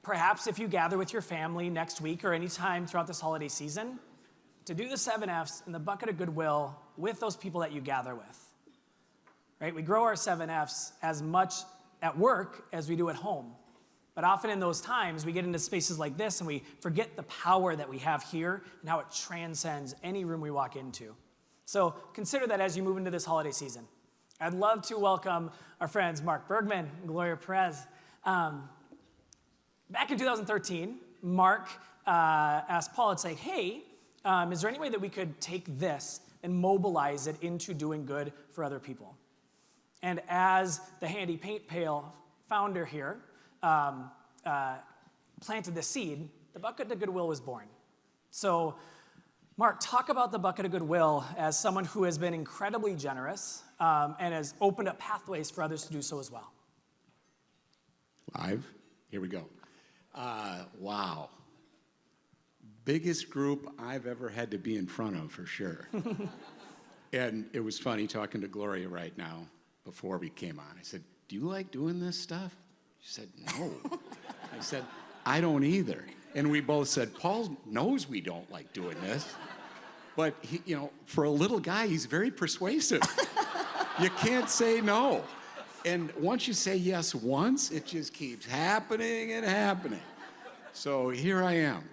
perhaps if you gather with your family next week or any time throughout this holiday season, to do the 7 Fs and the bucket of goodwill with those people that you gather with. Right? We grow our 7 Fs as much at work as we do at home. But often in those times, we get into spaces like this and we forget the power that we have here and how it transcends any room we walk into. So consider that as you move into this holiday season. I'd love to welcome our friends Mark Bergman and Gloria Perez. Back in 2013, Mark asked Paul, I'd say, hey, is there any way that we could take this and mobilize it into doing good for other people? And as the Handy Paint Pail founder here planted the seed, the Bucket of Goodwill was born. So, Mark, talk about the Bucket of Goodwill as someone who has been incredibly generous and has opened up pathways for others to do so as well. Live? Here we go. Wow. Biggest group I've ever had to be in front of, for sure. And it was funny talking to Gloria right now. before we came on. I said, do you like doing this stuff? She said, no. I said, I don't either. And we both said, Paul knows we don't like doing this. But, he, you know, for a little guy, he's very persuasive. You can't say no. And once you say yes once, it just keeps happening and happening. So here I am.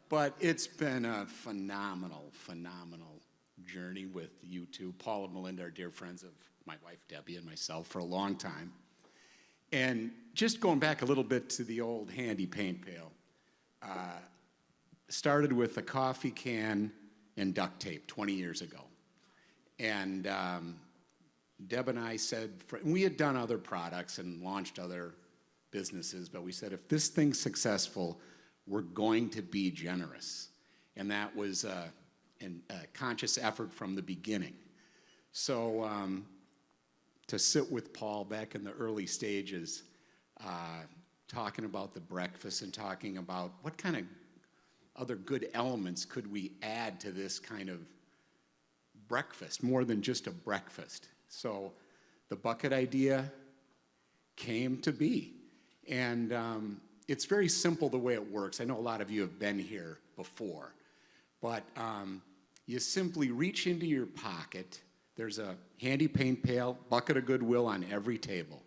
But it's been a phenomenal, phenomenal journey with you two. Paul and Melinda are dear friends of my wife, Debbie, and myself for a long time. And just going back a little bit to the old handy paint pail, started with a coffee can and duct tape 20 years ago. And Deb and I said, we had done other products and launched other businesses, but we said, if this thing's successful, we're going to be generous. And that was a conscious effort from the beginning. So to sit with Paul back in the early stages, talking about the breakfast and talking about what kind of other good elements could we add to this kind of breakfast, more than just a breakfast. So the bucket idea came to be. And it's very simple the way it works. I know a lot of you have been here before, but you simply reach into your pocket. There's a handy paint pail, bucket of Goodwill on every table.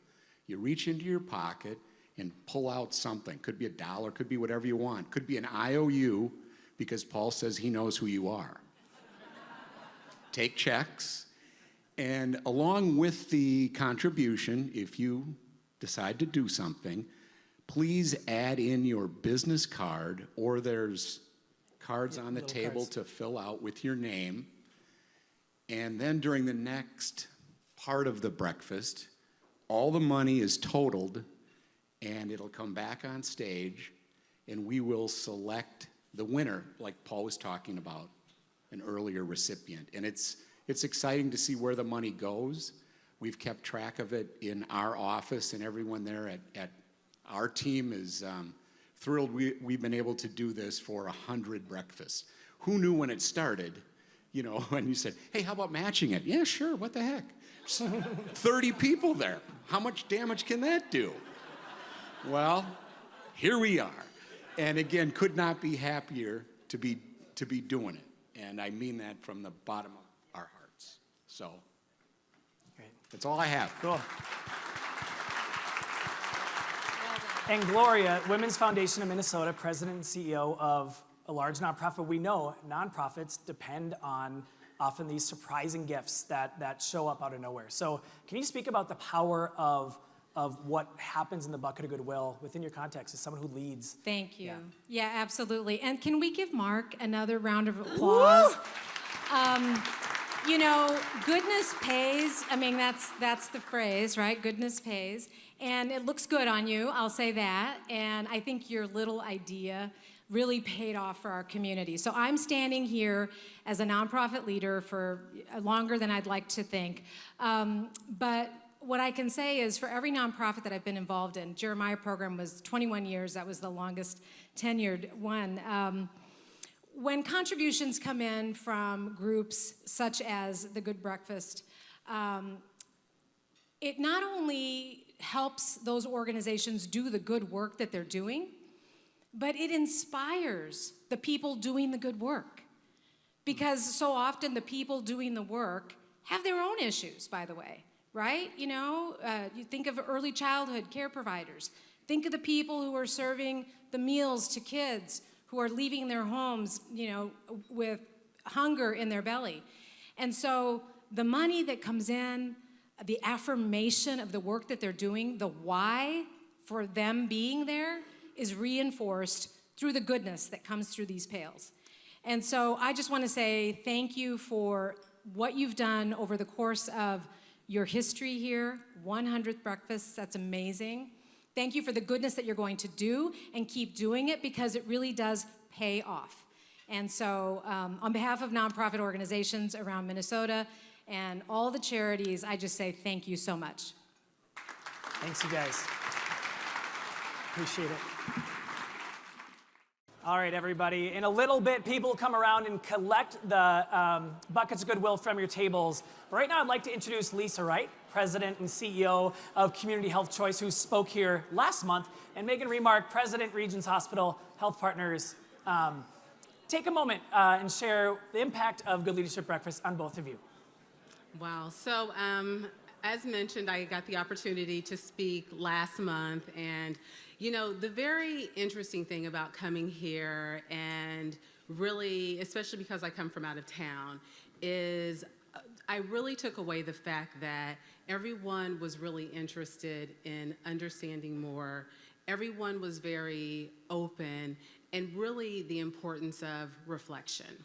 You reach into your pocket and pull out something. Could be $1, could be whatever you want. Could be an IOU, because Paul says he knows who you are. Take checks, and along with the contribution, if you decide to do something, please add in your business card, or there's cards on the table to fill out with your name. And then during the next part of the breakfast, all the money is totaled, and it'll come back on stage, and we will select the winner, like Paul was talking about, an earlier recipient. And it's exciting to see where the money goes. We've kept track of it in our office, and everyone there at our team is thrilled we've been able to do this for 100 breakfasts. Who knew when it started, you know, when you said, hey, how about matching it? Yeah, sure, what the heck? 30 people there. How much damage can that do? Well, here we are. And again, could not be happier to be doing it. And I mean that from the bottom of our hearts. So, Great. That's all I have. Cool. And Gloria, Women's Foundation of Minnesota, president and CEO of a large nonprofit. We know nonprofits depend on often these surprising gifts that show up out of nowhere. So can you speak about the power of what happens in the bucket of Goodwill within your context as someone who leads? Thank you. Yeah, absolutely. And can we give Mark another round of applause? You know, goodness pays. I mean, that's the phrase, right? Goodness pays. And it looks good on you, I'll say that. And I think your little idea really paid off for our community. So I'm standing here as a nonprofit leader for longer than I'd like to think. But what I can say is for every nonprofit that I've been involved in, Jeremiah program was 21 years. That was the longest tenured one. When contributions come in from groups such as the Good Breakfast, it not only helps those organizations do the good work that they're doing, but it inspires the people doing the good work. Because so often the people doing the work have their own issues, by the way, right? You know, you think of early childhood care providers. Think of the people who are serving the meals to kids who are leaving their homes, you know, with hunger in their belly. And so the money that comes in, the affirmation of the work that they're doing, the why for them being there is reinforced through the goodness that comes through these pails. And so I just want to say thank you for what you've done over the course of your history here, 100th breakfasts, that's amazing. Thank you for the goodness that you're going to do and keep doing it, because it really does pay off. And so on behalf of nonprofit organizations around Minnesota and all the charities, I just say thank you so much. Thanks, you guys. Appreciate it. All right, everybody. In a little bit, people will come around and collect the buckets of goodwill from your tables. But right now, I'd like to introduce Lisa Wright, President and CEO of Community Health Choice, who spoke here last month, and Megan Remark, President, Regions Hospital Health Partners. Take a moment and share the impact of Good Leadership Breakfast on both of you. Wow. So, as mentioned, I got the opportunity to speak last month, and you know, the very interesting thing about coming here, and really, especially because I come from out of town, is I really took away the fact that everyone was really interested in understanding more. Everyone was very open, and really the importance of reflection.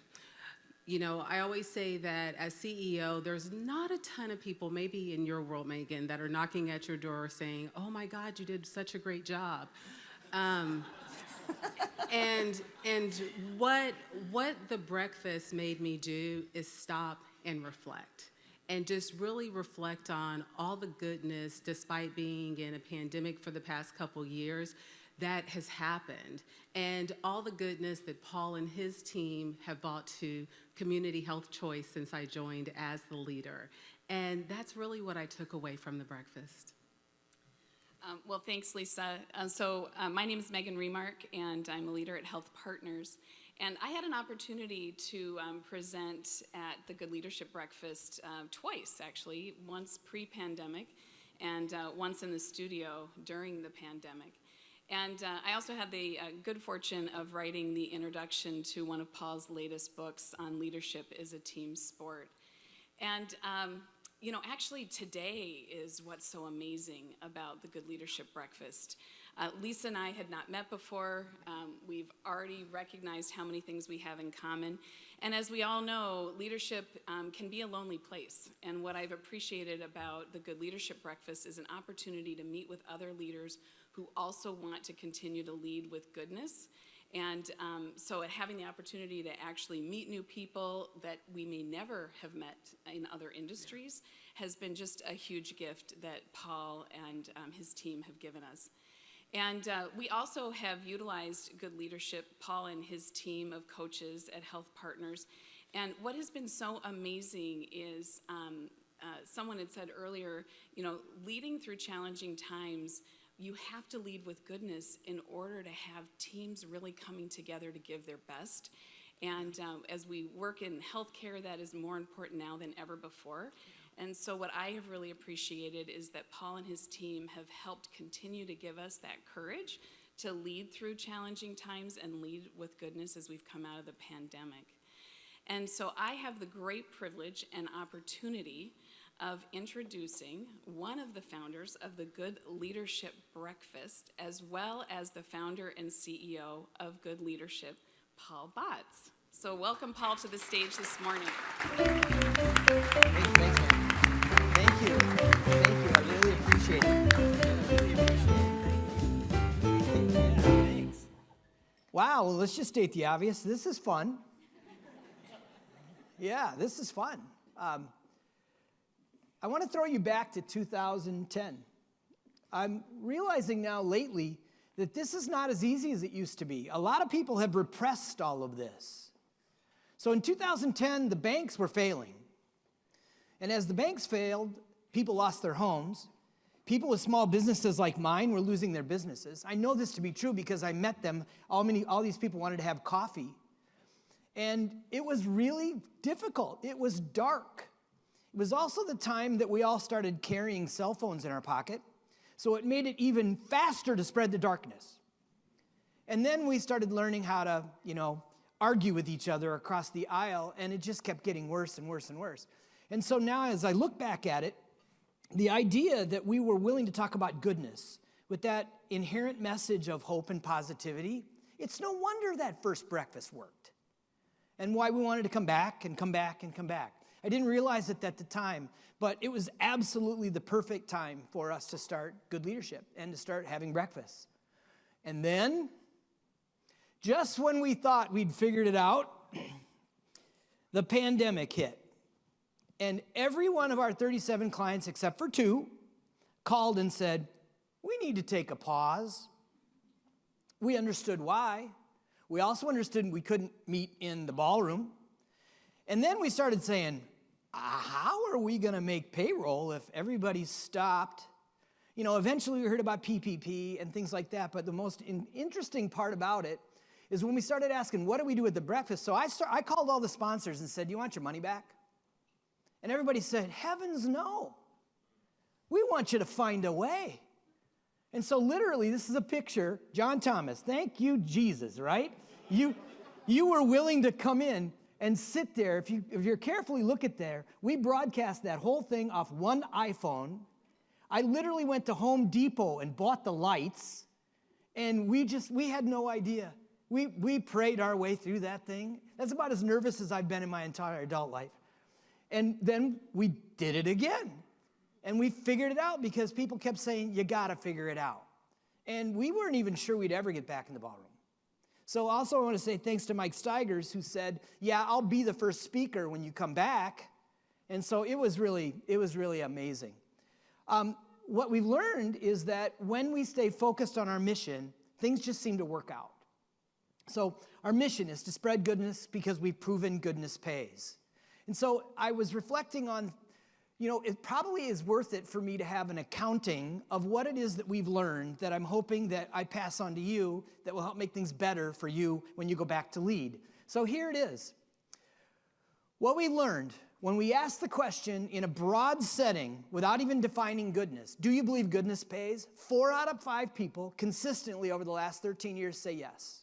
You know, I always say that as CEO, there's not a ton of people, maybe in your world, Megan, that are knocking at your door saying, oh my God, you did such a great job. And what the breakfast made me do is stop and reflect. And just really reflect on all the goodness, despite being in a pandemic for the past couple years, that has happened, and all the goodness that Paul and his team have brought to Community Health Choice since I joined as the leader. And that's really what I took away from the breakfast. Well, thanks, Lisa. My name is Megan Remark, and I'm a leader at Health Partners. And I had an opportunity to present at the Good Leadership Breakfast twice, actually, once pre-pandemic and once in the studio during the pandemic. And I also had the good fortune of writing the introduction to one of Paul's latest books on leadership is a team sport. And, you know, actually today is what's so amazing about the Good Leadership Breakfast. Lisa and I had not met before. We've already recognized how many things we have in common. And as we all know, leadership can be a lonely place. And what I've appreciated about the Good Leadership Breakfast is an opportunity to meet with other leaders who also want to continue to lead with goodness. And so having the opportunity to actually meet new people that we may never have met in other industries has been just a huge gift that Paul and his team have given us. And we also have utilized good leadership, Paul and his team of coaches at Health Partners. And what has been so amazing is someone had said earlier, you know, leading through challenging times, you have to lead with goodness in order to have teams really coming together to give their best. And as we work in healthcare, that is more important now than ever before. And so what I have really appreciated is that Paul and his team have helped continue to give us that courage to lead through challenging times and lead with goodness as we've come out of the pandemic. And so I have the great privilege and opportunity of introducing one of the founders of the Good Leadership Breakfast, as well as the founder and CEO of Good Leadership, Paul Botts. So welcome, Paul, to the stage this morning. Thank you. I really appreciate it. Thanks. Wow, well, let's just state the obvious. This is fun. Yeah, this is fun. I want to throw you back to 2010. I'm realizing now lately that this is not as easy as it used to be. A lot of people have repressed all of this. So in 2010, the banks were failing. And as the banks failed, people lost their homes. People with small businesses like mine were losing their businesses. I know this to be true because I met them. All these people wanted to have coffee. And it was really difficult. It was dark. It was also the time that we all started carrying cell phones in our pocket, so it made it even faster to spread the darkness. And then we started learning how to, argue with each other across the aisle, and it just kept getting worse and worse and worse. And so now as I look back at it, the idea that we were willing to talk about goodness with that inherent message of hope and positivity, it's no wonder that first breakfast worked. And why we wanted to come back and come back and come back. I didn't realize it at the time, but it was absolutely the perfect time for us to start Good Leadership and to start having breakfast. And then, just when we thought we'd figured it out, the pandemic hit. And every one of our 37 clients, except for 2, called and said, we need to take a pause. We understood why. We also understood we couldn't meet in the ballroom. And then we started saying, how are we going to make payroll if everybody stopped? You know, eventually we heard about PPP and things like that, but the most interesting part about it is when we started asking, what do we do at the breakfast? So I called all the sponsors and said, do you want your money back? And everybody said, heavens no. We want you to find a way. And so literally, this is a picture, John Thomas, thank you, Jesus, right? You were willing to come in and sit there. If you're carefully look at there, we broadcast that whole thing off one iPhone. I literally went to Home Depot and bought the lights, and we had no idea. We prayed our way through that thing. That's about as nervous as I've been in my entire adult life. And then we did it again. And we figured it out because people kept saying, you gotta figure it out. And we weren't even sure we'd ever get back in the ballroom. So also I want to say thanks to Mike Steigers, who said, yeah, I'll be the first speaker when you come back. And so it was really amazing. What we've learned is that when we stay focused on our mission, things just seem to work out. So our mission is to spread goodness because we've proven goodness pays. And so I was reflecting on, it probably is worth it for me to have an accounting of what it is that we've learned that I'm hoping that I pass on to you that will help make things better for you when you go back to lead. So here it is. What we learned when we asked the question in a broad setting without even defining goodness, do you believe goodness pays? 4 out of 5 people consistently over the last 13 years say yes.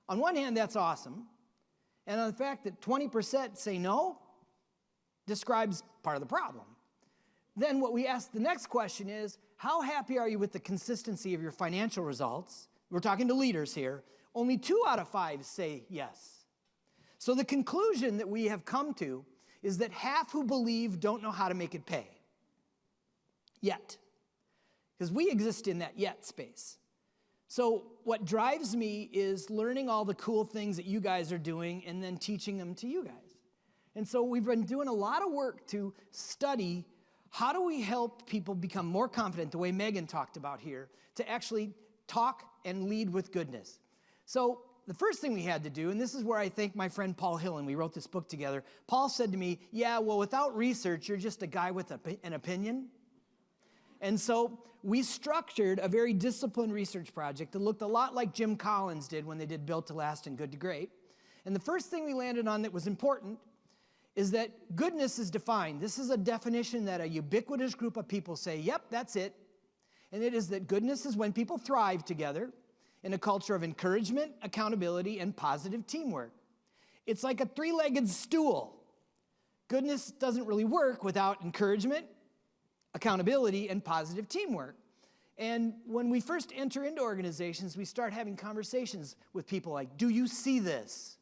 On one hand, that's awesome. And on the fact that 20% say no, describes part of the problem. Then what we ask the next question is, how happy are you with the consistency of your financial results? We're talking to leaders here. Only 2 out of 5 say yes. So the conclusion that we have come to is that half who believe don't know how to make it pay. Yet. Because we exist in that yet space. So what drives me is learning all the cool things that you guys are doing and then teaching them to you guys. And so we've been doing a lot of work to study how do we help people become more confident, the way Megan talked about here, to actually talk and lead with goodness. So the first thing we had to do, and this is where I thank my friend Paul Hill, and we wrote this book together. Paul said to me, yeah, well, without research, you're just a guy with an opinion. And so we structured a very disciplined research project that looked a lot like Jim Collins did when they did Built to Last and Good to Great. And the first thing we landed on that was important is that goodness is defined. This is a definition that a ubiquitous group of people say, yep, that's it. And it is that goodness is when people thrive together in a culture of encouragement, accountability, and positive teamwork. It's like a 3-legged stool. Goodness doesn't really work without encouragement, accountability, and positive teamwork. And when we first enter into organizations, we start having conversations with people like, do you see this?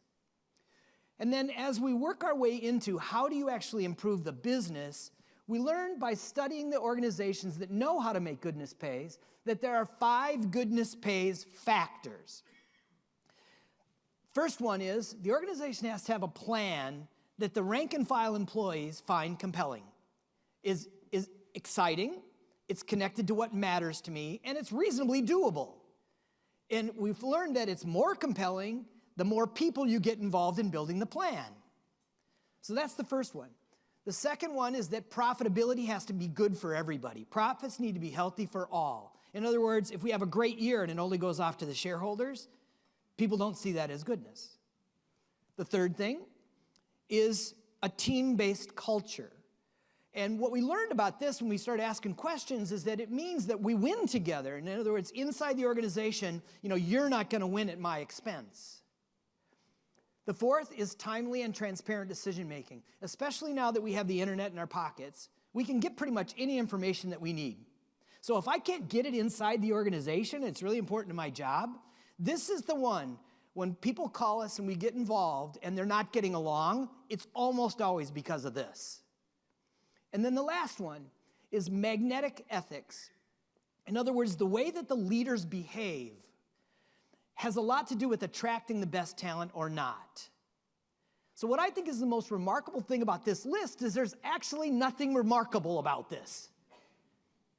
And then as we work our way into how do you actually improve the business, we learn by studying the organizations that know how to make goodness pays that there are 5 goodness pays factors. First one is the organization has to have a plan that the rank and file employees find compelling, is exciting, it's connected to what matters to me, and it's reasonably doable. And we've learned that it's more compelling the more people you get involved in building the plan. So that's the first one. The second one is that profitability has to be good for everybody. Profits need to be healthy for all. In other words, if we have a great year and it only goes off to the shareholders, people don't see that as goodness. The third thing is a team-based culture. And what we learned about this when we started asking questions is that it means that we win together. In other words, inside the organization, you're not going to win at my expense. The fourth is timely and transparent decision-making. Especially now that we have the internet in our pockets, we can get pretty much any information that we need. So if I can't get it inside the organization, it's really important to my job, this is the one, when people call us and we get involved and they're not getting along, it's almost always because of this. And then the last one is magnetic ethics. In other words, the way that the leaders behave has a lot to do with attracting the best talent or not. So what I think is the most remarkable thing about this list is there's actually nothing remarkable about this.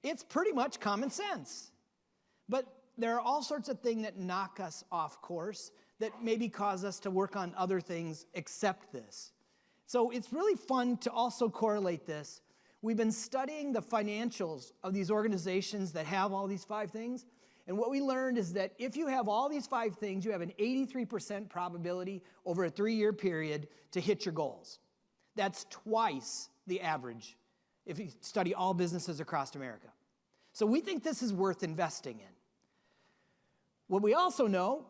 It's pretty much common sense. But there are all sorts of things that knock us off course that maybe cause us to work on other things except this. So it's really fun to also correlate this. We've been studying the financials of these organizations that have all these 5 things. And what we learned is that if you have all these 5 things, you have an 83% probability over a 3-year period to hit your goals. That's twice the average if you study all businesses across America. So we think this is worth investing in. What we also know,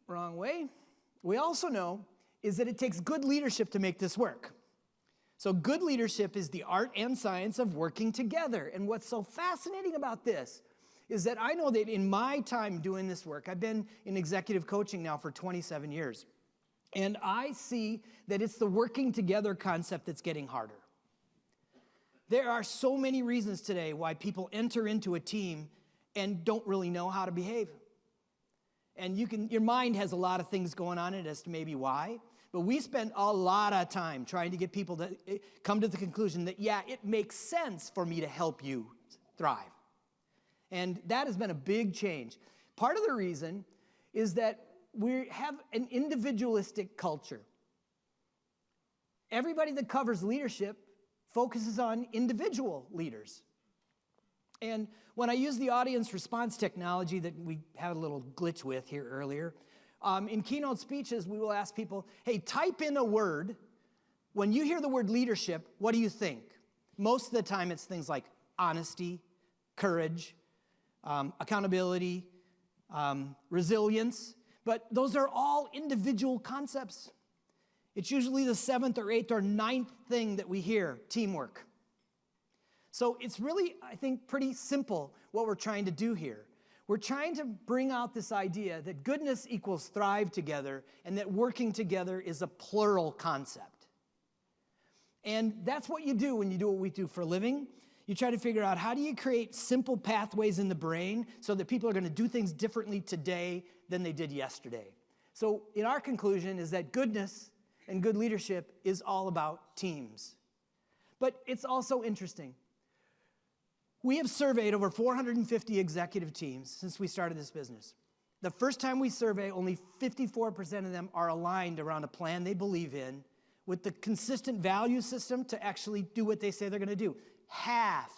wrong way. We also know is that it takes good leadership to make this work. So good leadership is the art and science of working together. And what's so fascinating about this is that I know that in my time doing this work, I've been in executive coaching now for 27 years. And I see that it's the working together concept that's getting harder. There are so many reasons today why people enter into a team and don't really know how to behave. And your mind has a lot of things going on in it as to maybe why. But we spend a lot of time trying to get people to come to the conclusion that, yeah, it makes sense for me to help you thrive. And that has been a big change. Part of the reason is that we have an individualistic culture. Everybody that covers leadership focuses on individual leaders. And when I use the audience response technology that we had a little glitch with here earlier, in keynote speeches, we will ask people, hey, type in a word. When you hear the word leadership, what do you think? Most of the time, it's things like honesty, courage, accountability, resilience. But those are all individual concepts. It's usually the 7th or 8th or 9th thing that we hear, teamwork. So it's really, I think, pretty simple what we're trying to do here. We're trying to bring out this idea that goodness equals thrive together and that working together is a plural concept. And that's what you do when you do what we do for a living. You try to figure out how do you create simple pathways in the brain so that people are going to do things differently today than they did yesterday. So in our conclusion is that goodness and good leadership is all about teams. But it's also interesting. We have surveyed over 450 executive teams since we started this business. The first time we survey, only 54% of them are aligned around a plan they believe in with the consistent value system to actually do what they say they're going to do. Half.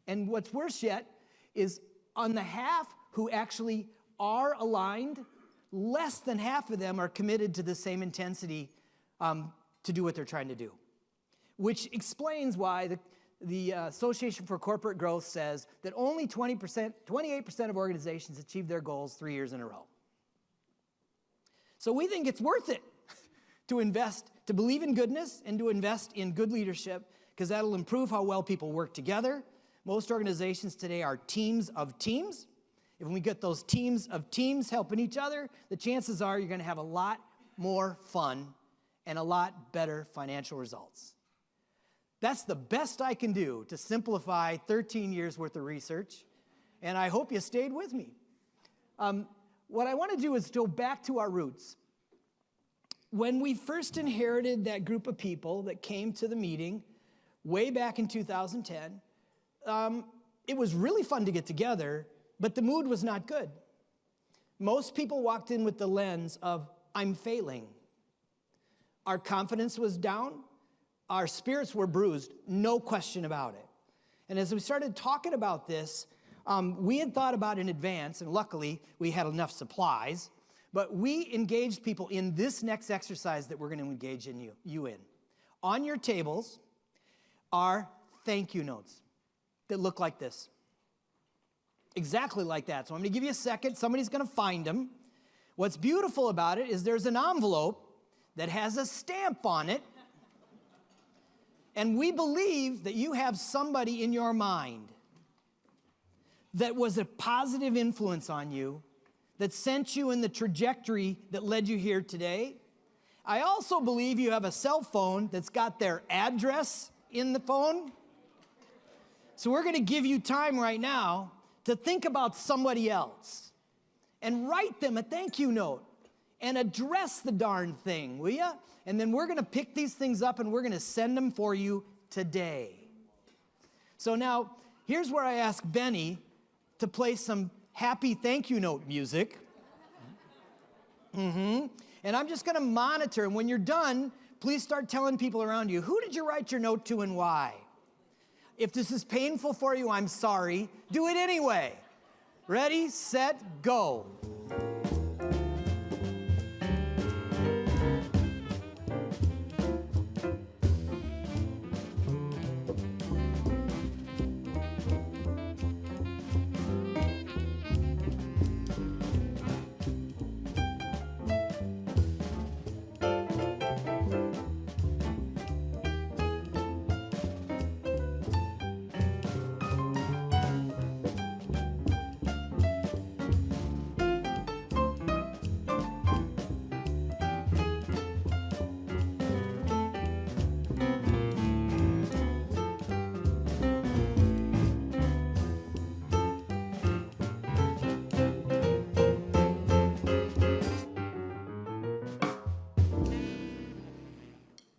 And what's worse yet is on the half who actually are aligned, less than half of them are committed to the same intensity to do what they're trying to do. Which explains why the Association for Corporate Growth says that only 28% of organizations achieve their goals 3 years in a row. So we think it's worth it to invest, to believe in goodness and to invest in good leadership because that'll improve how well people work together. Most organizations today are teams of teams. If we get those teams of teams helping each other, the chances are you're going to have a lot more fun and a lot better financial results. That's the best I can do to simplify 13 years worth of research, and I hope you stayed with me. What I want to do is go back to our roots. When we first inherited that group of people that came to the meeting way back in 2010, it was really fun to get together, but the mood was not good. Most people walked in with the lens of, I'm failing. Our confidence was down. Our spirits were bruised, no question about it. And as we started talking about this, we had thought about in advance, and luckily we had enough supplies, but we engaged people in this next exercise that we're going to engage you in. On your tables are thank you notes that look like this. Exactly like that. So I'm going to give you a second. Somebody's going to find them. What's beautiful about it is there's an envelope that has a stamp on it. And we believe that you have somebody in your mind that was a positive influence on you, that sent you in the trajectory that led you here today. I also believe you have a cell phone that's got their address in the phone. So we're going to give you time right now to think about somebody else and write them a thank you note and address the darn thing, will ya? And then we're going to pick these things up and we're going to send them for you today. So now, here's where I ask Benny to play some happy thank you note music. And I'm just going to monitor. And when you're done, please start telling people around you, who did you write your note to and why? If this is painful for you, I'm sorry. Do it anyway. Ready, set, go.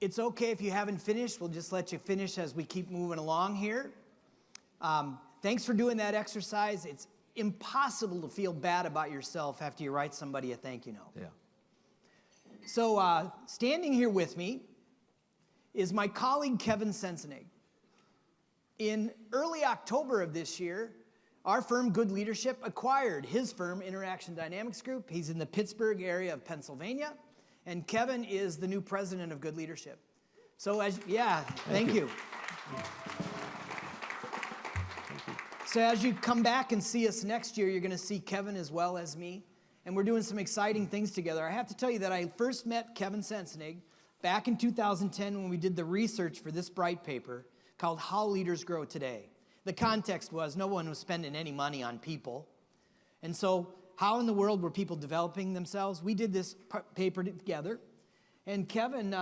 It's okay if you haven't finished. We'll just let you finish as we keep moving along here. Thanks for doing that exercise. It's impossible to feel bad about yourself after you write somebody a thank you note. Yeah. So standing here with me is my colleague, Kevin Sensenig. In early October of this year, our firm, Good Leadership, acquired his firm, Interaction Dynamics Group. He's in the Pittsburgh area of Pennsylvania. And Kevin is the new president of Good Leadership. So thank you. So as you come back and see us next year, you're going to see Kevin as well as me. And we're doing some exciting things together. I have to tell you that I first met Kevin Sensenig back in 2010 when we did the research for this bright paper called How Leaders Grow Today. The context was no one was spending any money on people. And so how in the world were people developing themselves? We did this paper together. And Kevin,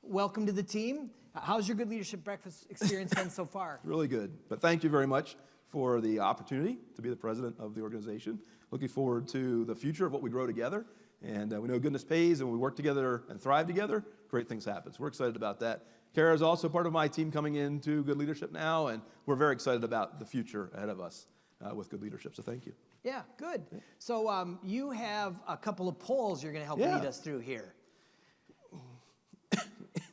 welcome to the team. How's your Good Leadership Breakfast experience been so far? Really good. But thank you very much for the opportunity to be the president of the organization. Looking forward to the future of what we grow together. And we know goodness pays, and when we work together and thrive together, great things happen. So we're excited about that. Kara is also part of my team coming into Good Leadership now, and we're very excited about the future ahead of us with Good Leadership. So thank you. Yeah, good. So you have a couple of polls you're going to help lead us through here.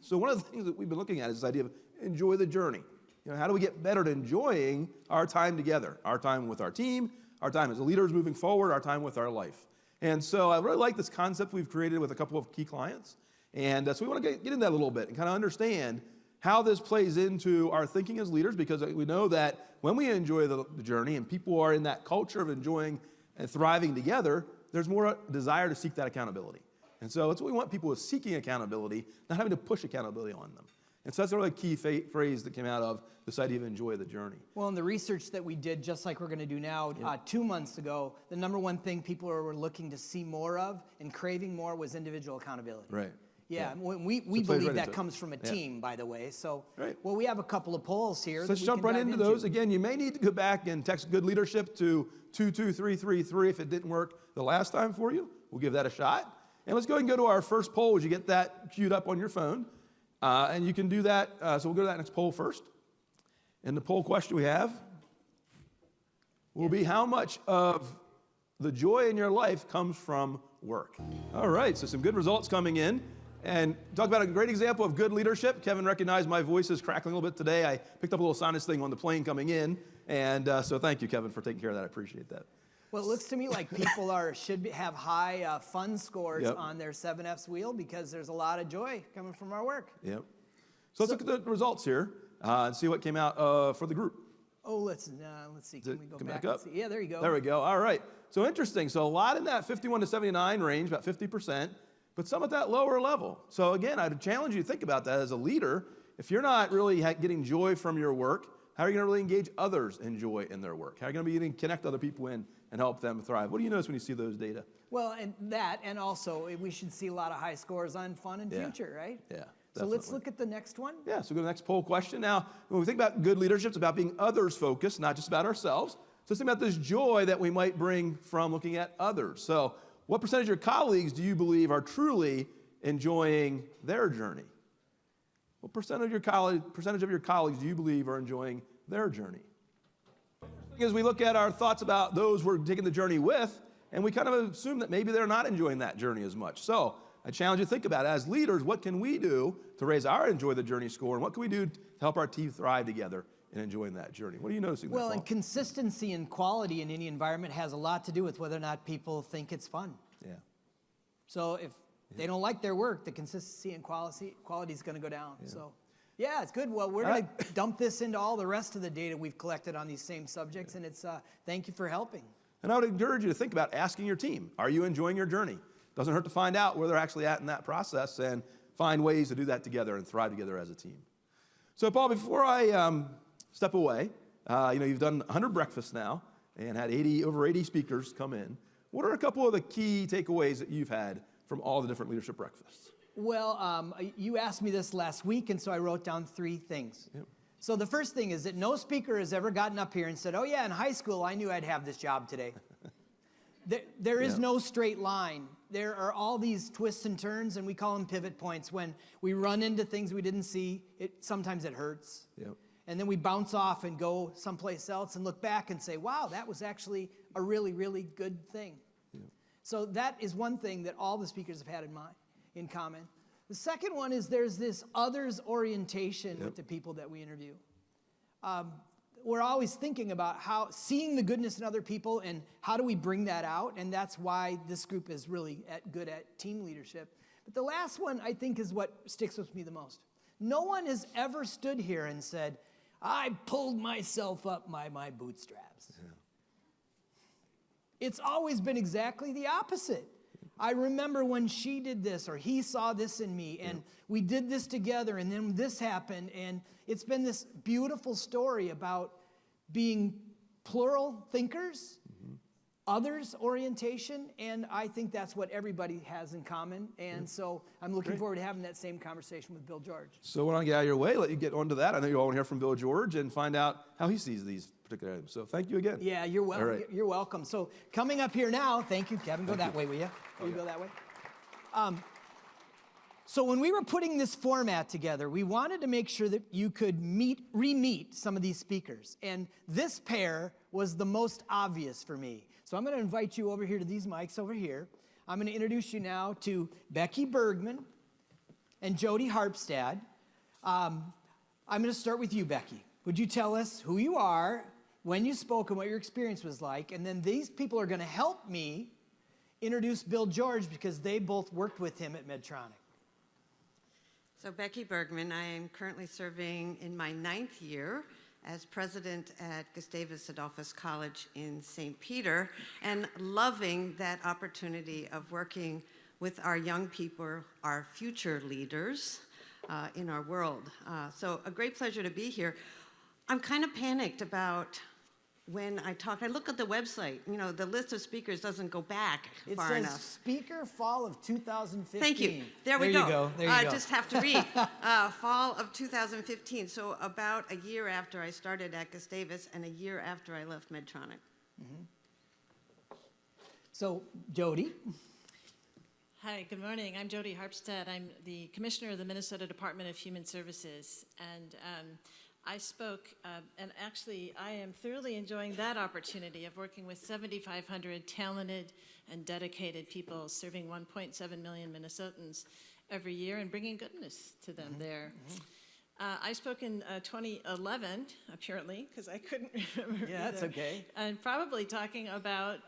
So one of the things that we've been looking at is this idea of enjoy the journey. You know, how do we get better at enjoying our time together, our time with our team, our time as leaders moving forward, our time with our life? And so I really like this concept we've created with a couple of key clients. And so we want to get into that a little bit and kind of understand how this plays into our thinking as leaders, because we know that when we enjoy the journey and people are in that culture of enjoying and thriving together, there's more desire to seek that accountability. And so that's what we want people is seeking accountability, not having to push accountability on them. And so that's a really key phrase that came out of this idea of enjoy the journey. Well, in the research that we did, just like we're going to do now, 2 months ago, the number one thing people were looking to see more of and craving more was individual accountability. Right. Yeah, we believe that comes from a team, by the way. So, well, we have a couple of polls here. So let's jump right into those. Again, you may need to go back and text Good Leadership to 22333 if it didn't work the last time for you. We'll give that a shot. And let's go ahead and go to our first poll as you get that queued up on your phone. And you can do that. So we'll go to that next poll first. And the poll question we have will be how much of the joy in your life comes from work? All right, so some good results coming in. And talk about a great example of good leadership. Kevin recognized my voice is crackling a little bit today. I picked up a little sinus thing on the plane coming in. And so thank you, Kevin, for taking care of that. I appreciate that. Well, it looks to me like people should have high fun scores on their 7Fs wheel because there's a lot of joy coming from our work. Yep. So let's look at the results here and see what came out for the group. Oh, let's see. Can we go back up? and see? Yeah, there you go. There we go. All right. So interesting. So a lot in that 51 to 79 range, about 50%, but some at that lower level. So again, I'd challenge you to think about that as a leader. If you're not really getting joy from your work, how are you going to really engage others in joy in their work? How are you going to be able to connect other people in and help them thrive? What do you notice when you see those data? Well, and also we should see a lot of high scores on fun and future, right? Yeah. So let's look at the next one. Yeah, so go to the next poll question. Now, when we think about good leadership, it's about being others focused, not just about ourselves. So let's think about this joy that we might bring from looking at others. So what percentage of your colleagues do you believe are truly enjoying their journey? What percentage of your colleagues do you believe are enjoying their journey? As we look at our thoughts about those we're taking the journey with, and we kind of assume that maybe they're not enjoying that journey as much. So I challenge you to think about, as leaders, what can we do to raise our enjoy the journey score, and what can we do to help our team thrive together in enjoying that journey? What are you noticing there, Well, Paul? and consistency and quality in any environment has a lot to do with whether or not people think it's fun. Yeah. So if they don't like their work, the consistency and quality is going to go down. Yeah. So, yeah, it's good. Well, we're going to dump this into all the rest of the data we've collected on these same subjects, and it's thank you for helping. And I would encourage you to think about asking your team, are you enjoying your journey? Doesn't hurt to find out where they're actually at in that process and find ways to do that together and thrive together as a team. So, Paul, before I step away, you've done 100 breakfasts now and had over 80 speakers come in. What are a couple of the key takeaways that you've had from all the different leadership breakfasts? Well, you asked me this last week, and so I wrote down 3 things. Yep. So the first thing is that no speaker has ever gotten up here and said, oh yeah, in high school I knew I'd have this job today. There is no straight line. There are all these twists and turns, and we call them pivot points. When we run into things we didn't see, sometimes it hurts. Yep. And then we bounce off and go someplace else and look back and say, wow, that was actually a really, really good thing. Yep. So that is one thing that all the speakers have had in common. The second one is there's this others orientation with the people that we interview. We're always thinking about seeing the goodness in other people and how do we bring that out, and that's why this group is really good at team leadership. But the last one, I think, is what sticks with me the most. No one has ever stood here and said, I pulled myself up by my bootstraps. Yeah. It's always been exactly the opposite. I remember when she did this, or he saw this in me, and we did this together, and then this happened, and it's been this beautiful story about being plural thinkers, others orientation, and I think that's what everybody has in common, and so I'm looking forward to having that same conversation with Bill George. So when I get out of your way, let you get onto that. I know you all want to hear from Bill George and find out how he sees these particular items. So thank you again. Yeah, you're welcome. Right. You're welcome. So coming up here now, thank you, Kevin. Go that way, will you? Will you go that way? So when we were putting this format together, we wanted to make sure that you could re-meet some of these speakers. And this pair was the most obvious for me. So I'm going to invite you over here to these mics over here. I'm going to introduce you now to Becky Bergman and Jody Harpstad. I'm going to start with you, Becky. Would you tell us who you are, when you spoke, and what your experience was like? And then these people are going to help me introduce Bill George because they both worked with him at Medtronic. So Becky Bergman, I am currently serving in my 9th year as president at Gustavus Adolphus College in St. Peter, and loving that opportunity of working with our young people, our future leaders in our world. So a great pleasure to be here. I'm kind of panicked about when I talk. I look at the website, the list of speakers doesn't go back far enough. It says speaker fall of 2015. Thank you. There we go. I just have to read. Fall of 2015. So about a year after I started at Gustavus and a year after I left Medtronic. Mm-hmm. So, Jody. Hi, good morning. I'm Jody Harpstad. I'm the Commissioner of the Minnesota Department of Human Services. And I spoke, and actually I am thoroughly enjoying that opportunity of working with 7,500 talented and dedicated people serving 1.7 million Minnesotans every year and bringing goodness to them there. I spoke in 2011, apparently, because I couldn't remember. Yeah, that's okay. And probably talking about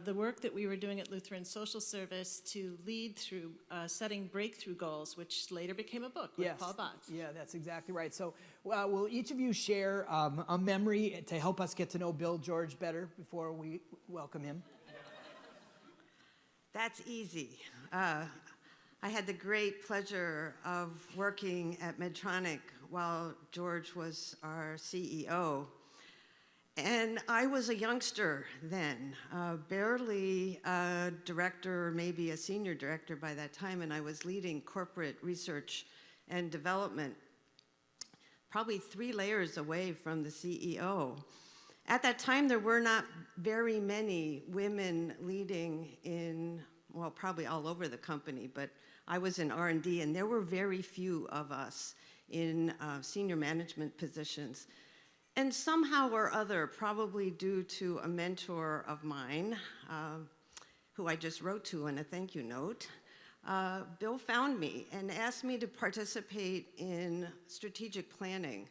the work that we were doing at Lutheran Social Service to lead through setting breakthrough goals, which later became a book with Paul Botts. Yeah, that's exactly right. So will each of you share a memory to help us get to know Bill George better before we welcome him? That's easy. I had the great pleasure of working at Medtronic while George was our CEO. And I was a youngster then, barely a director or maybe a senior director by that time, and I was leading corporate research and development, probably 3 layers away from the CEO. At that time, there were not very many women leading in, well, probably all over the company, but I was in R&D, and there were very few of us in senior management positions. And somehow or other, probably due to a mentor of mine, who I just wrote to in a thank you note, Bill found me and asked me to participate in strategic planning,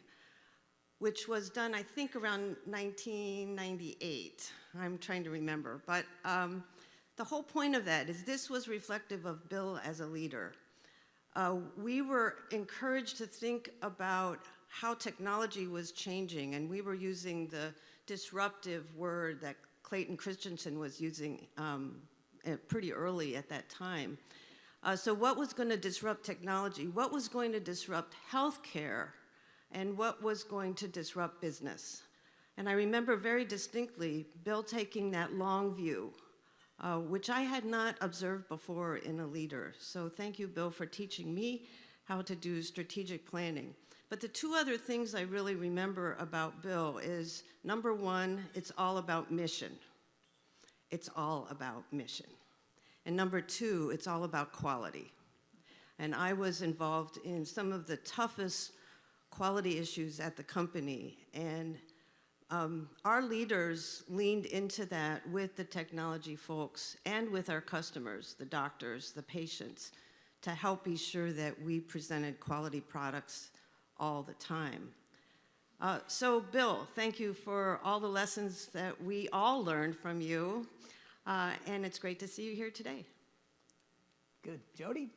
which was done, I think, around 1998. I'm trying to remember. But the whole point of that is this was reflective of Bill as a leader. We were encouraged to think about how technology was changing, and we were using the disruptive word that Clayton Christensen was using pretty early at that time. So what was going to disrupt technology? What was going to disrupt healthcare? And what was going to disrupt business? And I remember very distinctly Bill taking that long view, which I had not observed before in a leader. So thank you, Bill, for teaching me how to do strategic planning. But the two other things I really remember about Bill is, number one, it's all about mission. It's all about mission. And number two, it's all about quality. And I was involved in some of the toughest quality issues at the company. And our leaders leaned into that with the technology folks and with our customers, the doctors, the patients, to help be sure that we presented quality products all the time. So Bill, thank you for all the lessons that we all learned from you, and it's great to see you here today. Good. Jody?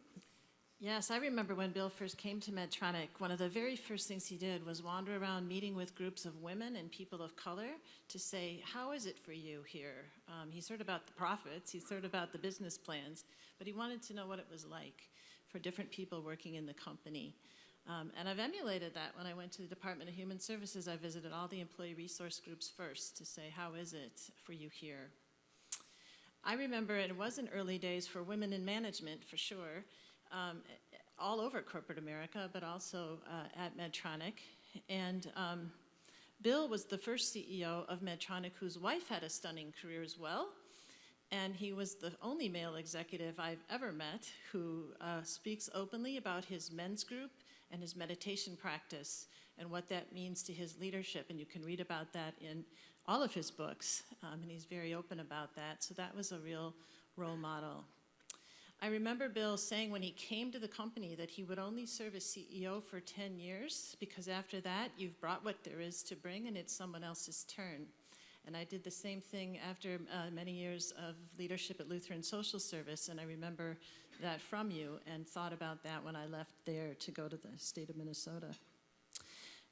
Yes, I remember when Bill first came to Medtronic, one of the very first things he did was wander around meeting with groups of women and people of color to say, how is it for you here? He's heard about the profits, he's heard about the business plans, but he wanted to know what it was like for different people working in the company. And I've emulated that when I went to the Department of Human Services. I visited all the employee resource groups first to say, how is it for you here? I remember it wasn't early days for women in management, for sure, all over corporate America, but also at Medtronic. And Bill was the first CEO of Medtronic whose wife had a stunning career as well. And he was the only male executive I've ever met who speaks openly about his men's group and his meditation practice and what that means to his leadership. And you can read about that in all of his books, and he's very open about that. So that was a real role model. I remember Bill saying when he came to the company that he would only serve as CEO for 10 years because after that, you've brought what there is to bring and it's someone else's turn. And I did the same thing after many years of leadership at Lutheran Social Service, and I remember that from you and thought about that when I left there to go to the state of Minnesota.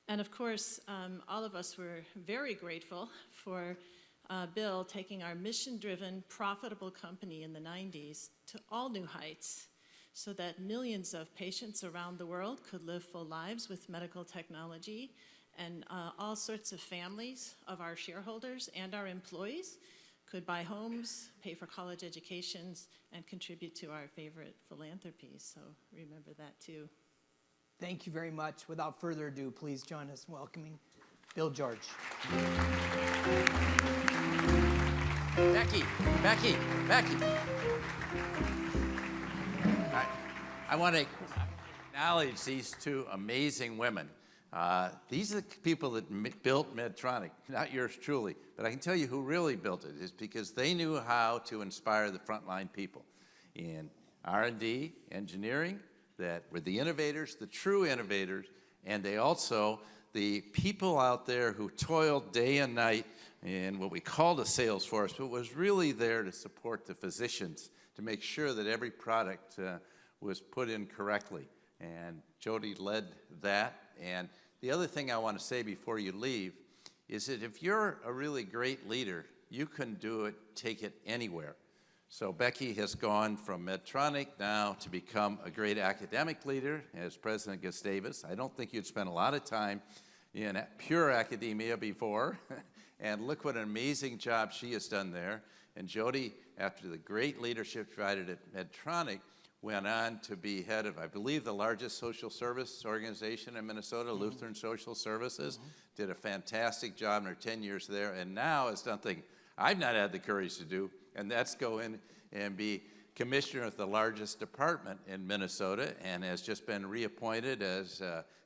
And of course, all of us were very grateful for Bill taking our mission-driven, profitable company in the 90s to all new heights so that millions of patients around the world could live full lives with medical technology, and all sorts of families of our shareholders and our employees could buy homes, pay for college educations, and contribute to our favorite philanthropies. So remember that too. Thank you very much. Without further ado, please join us in welcoming Bill George. Becky. I want to acknowledge these two amazing women. These are the people that built Medtronic, not yours truly. But I can tell you who really built it is because they knew how to inspire the frontline people in R&D, engineering, that were the innovators, the true innovators, and they also, the people out there who toiled day and night in what we called a sales force, but was really there to support the physicians, to make sure that every product was put in correctly. And Jody led that. And the other thing I want to say before you leave is that if you're a really great leader, you can do it, take it anywhere. So Becky has gone from Medtronic now to become a great academic leader as President Gustavus. I don't think you'd spent a lot of time in pure academia before. And look what an amazing job she has done there. And Jody, after the great leadership provided at Medtronic, went on to be head of, I believe, the largest social service organization in Minnesota, Lutheran Social Services. Did a fantastic job in her 10 years there, and now has done something I've not had the courage to do, and that's go in and be commissioner of the largest department in Minnesota, and has just been reappointed as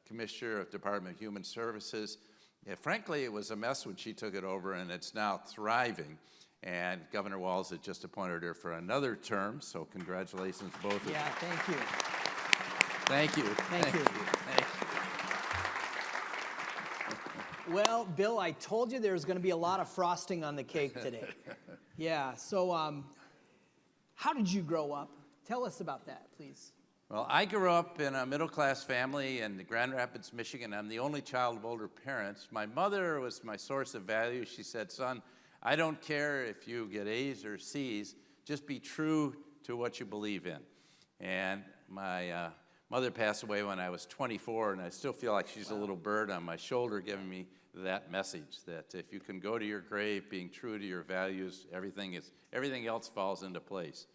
commissioner of Department of Human Services Yeah, frankly, it was a mess when she took it over, and it's now thriving. And Governor Walz had just appointed her for another term, so congratulations both of you. Yeah, thank you. Thank you. Thank you. Well, Bill, I told you there was going to be a lot of frosting on the cake today. Yeah, so how did you grow up? Tell us about that, please. Well, I grew up in a middle-class family in Grand Rapids, Michigan. I'm the only child of older parents. My mother was my source of value. She said, son, I don't care if you get A's or C's, just be true to what you believe in. And my mother passed away when I was 24, and I still feel like she's a little bird on my shoulder giving me that message, that if you can go to your grave being true to your values, everything else falls into place.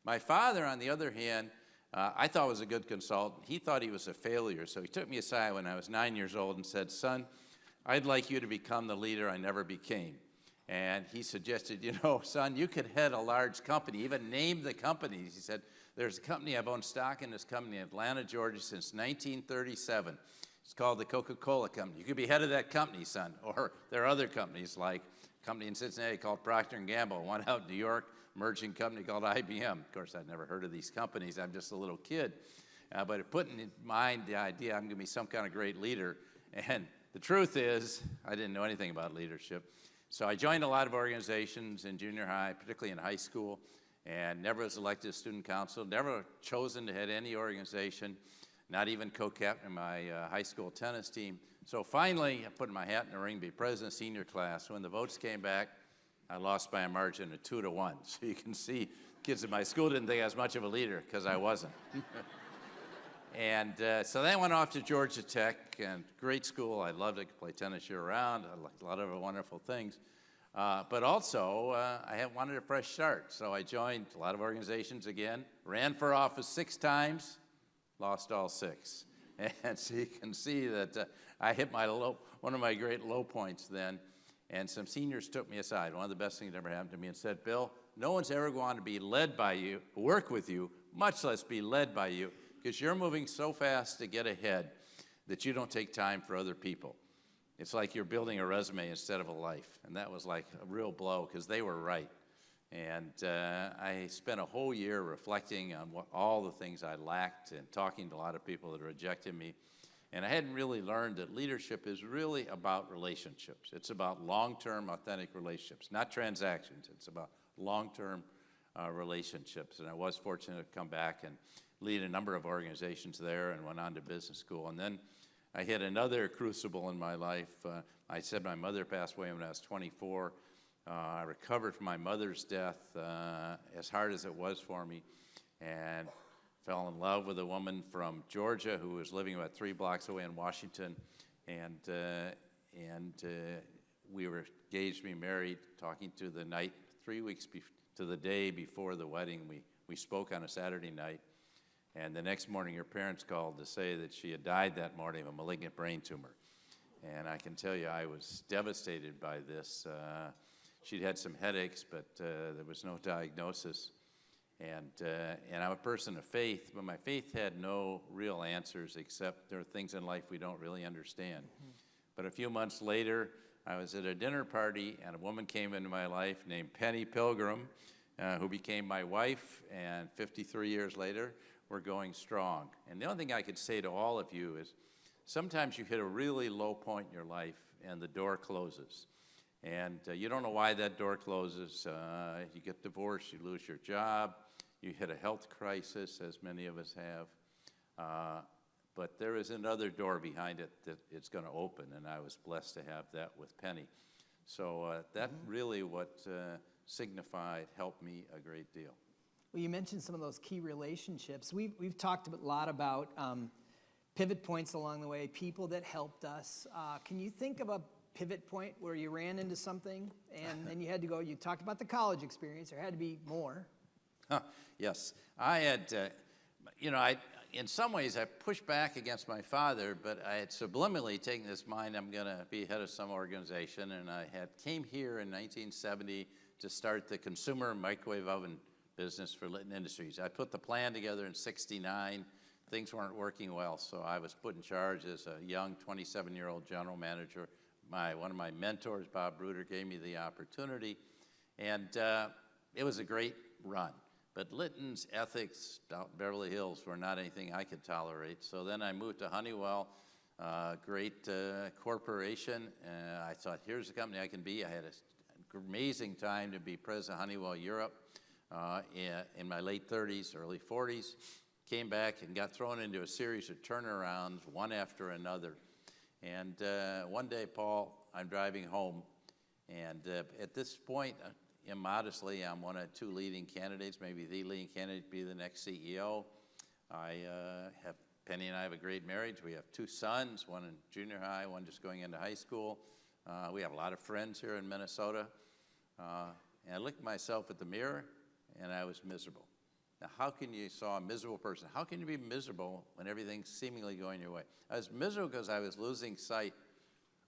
My father, on the other hand, I thought was a good consultant. He thought he was a failure, so he took me aside when I was 9 years old and said, son, I'd like you to become the leader I never became. And he suggested, you know, son, you could head a large company, even name the companies. He said, there's a company, I've owned stock in this company in Atlanta, Georgia since 1937. It's called the Coca-Cola Company. You could be head of that company, son. Or there are other companies, like a company in Cincinnati called Procter & Gamble, one out in New York, emerging company called IBM. Of course, I'd never heard of these companies. I'm just a little kid. But it put in mind the idea I'm going to be some kind of great leader. And the truth is, I didn't know anything about leadership. So I joined a lot of organizations in junior high, particularly in high school, and never was elected to student council, never chosen to head any organization, not even co-captain my high school tennis team. So finally, I put my hat in the ring to be president of senior class. When the votes came back, I lost by a margin of 2-1. So you can see, kids in my school didn't think I was much of a leader, because I wasn't. And so then I went off to Georgia Tech, and great school. I loved it. I could play tennis year-round. I liked a lot of wonderful things. But also, I wanted a fresh start. So I joined a lot of organizations again, ran for office 6 times, lost all 6. And so you can see that I hit one of my great low points then. And some seniors took me aside, one of the best things that ever happened to me, and said, Bill, no one's ever going to be led by you, work with you, much less be led by you, because you're moving so fast to get ahead that you don't take time for other people. It's like you're building a resume instead of a life. And that was like a real blow, because they were right. And I spent a whole year reflecting on all the things I lacked and talking to a lot of people that rejected me. And I hadn't really learned that leadership is really about relationships. It's about long-term, authentic relationships, not transactions. It's about long-term relationships. And I was fortunate to come back and lead a number of organizations there, and went on to business school. And then I hit another crucible in my life. I said my mother passed away when I was 24. I recovered from my mother's death, as hard as it was for me, and fell in love with a woman from Georgia who was living about 3 blocks away in Washington. And we were engaged to be married, talking to the night, 3 weeks to the day before the wedding. We spoke on a Saturday night. And the next morning, her parents called to say that she had died that morning of a malignant brain tumor. And I can tell you, I was devastated by this. She'd had some headaches, but there was no diagnosis. And I'm a person of faith, but my faith had no real answers, except there are things in life we don't really understand. But a few months later, I was at a dinner party, and a woman came into my life named Penny Pilgrim, who became my wife, and 53 years later, we're going strong. And the only thing I could say to all of you is, sometimes you hit a really low point in your life, and the door closes. And you don't know why that door closes. You get divorced, you lose your job, you hit a health crisis, as many of us have. But there is another door behind it that it's going to open, and I was blessed to have that with Penny. So that really what signified, helped me a great deal. Well, you mentioned some of those key relationships. We've talked a lot about pivot points along the way, people that helped us. Can you think of a pivot point where you ran into something and then you had to go? You talked about the college experience. There had to be more. Yes. I had, in some ways I pushed back against my father, but I had subliminally taken this mind, I'm going to be head of some organization, and I came here in 1970 to start the consumer microwave oven business for Litton Industries. I put the plan together in '69. Things weren't working well, so I was put in charge as a young 27-year-old general manager, one of my mentors, Bob Bruder, gave me the opportunity, and it was a great run. But Litton's ethics out in Beverly Hills were not anything I could tolerate. So then I moved to Honeywell, great corporation. I thought, here's a company I can be. I had an amazing time to be president of Honeywell Europe in my late 30s, early 40s. Came back and got thrown into a series of turnarounds, one after another. And one day, Paul, I'm driving home, and at this point, immodestly, I'm one of two leading candidates, maybe the leading candidate to be the next CEO. Penny and I have a great marriage. We have two sons, one in junior high, one just going into high school. We have a lot of friends here in Minnesota. And I looked at myself at the mirror, and I was miserable. Now, how can you saw a miserable person? How can you be miserable when everything's seemingly going your way? I was miserable because I was losing sight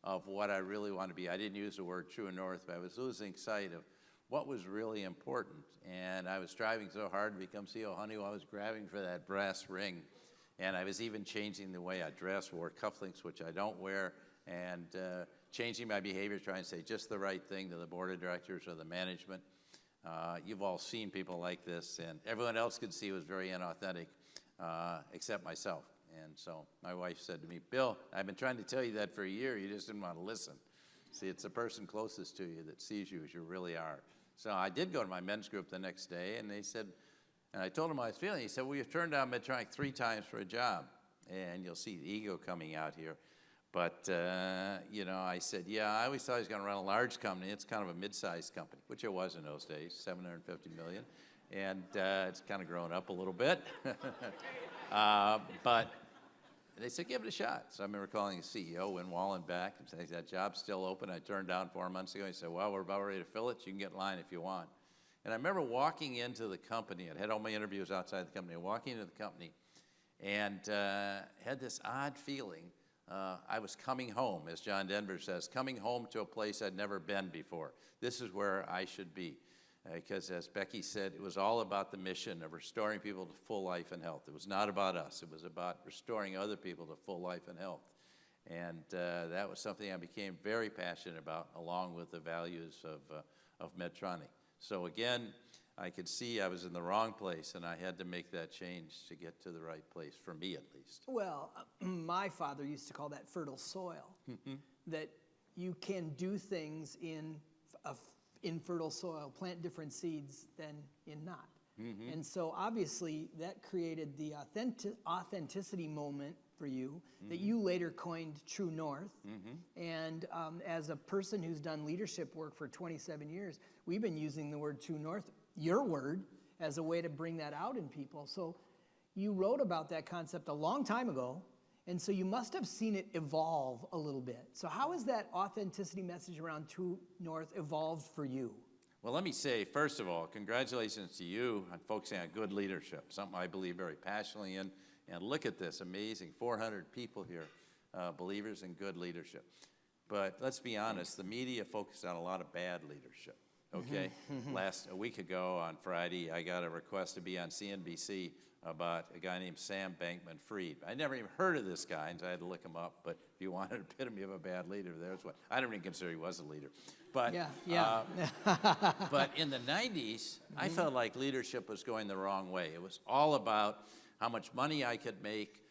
of what I really want to be. I didn't use the word true north, but I was losing sight of what was really important. And I was striving so hard to become CEO of Honeywell, I was grabbing for that brass ring. And I was even changing the way I dressed, wore cufflinks, which I don't wear, and changing my behavior, trying to say just the right thing to the board of directors or the management. You've all seen people like this, and everyone else could see it was very inauthentic, except myself. And so my wife said to me, Bill, I've been trying to tell you that for a year, you just didn't want to listen. See, it's the person closest to you that sees you as you really are. So I did go to my men's group the next day, and they said, and I told him how I was feeling. He said, well, you've turned down Medtronic 3 times for a job, and you'll see the ego coming out here. But, you know, I said, yeah, I always thought I was going to run a large company. It's kind of a mid-sized company, which it was in those days, $750 million. And it's kind of grown up a little bit. But they said, give it a shot. So I remember calling the CEO, Win Wallen, back and saying, that job's still open. I turned down 4 months ago. He said, well, we're about ready to fill it. You can get in line if you want. And I remember walking into the company. I had all my interviews outside the company. Walking into the company and had this odd feeling. I was coming home, as John Denver says, coming home to a place I'd never been before. This is where I should be. Because as Becky said, it was all about the mission of restoring people to full life and health. It was not about us. It was about restoring other people to full life and health. And that was something I became very passionate about, along with the values of Medtronic. So again, I could see I was in the wrong place, and I had to make that change to get to the right place, for me at least. Well, my father used to call that fertile soil, that you can do things in fertile soil, plant different seeds than in not. And so obviously that created the authenticity moment for you that you later coined True North. And as a person who's done leadership work for 27 years, we've been using the word True North, your word, as a way to bring that out in people. So you wrote about that concept a long time ago, and so you must have seen it evolve a little bit. So how has that authenticity message around True North evolved for you? Well, let me say, first of all, congratulations to you on focusing on good leadership, something I believe very passionately in. And look at this, amazing, 400 people here, believers in good leadership. But let's be honest, the media focused on a lot of bad leadership, okay? A week ago on Friday, I got a request to be on CNBC about a guy named Sam Bankman-Fried. I never even heard of this guy, and so I had to look him up. But if you wanted an epitome of a bad leader, there's one. I don't even consider he was a leader. But, but in the 90s, I felt like leadership was going the wrong way. It was all about how much money I could make,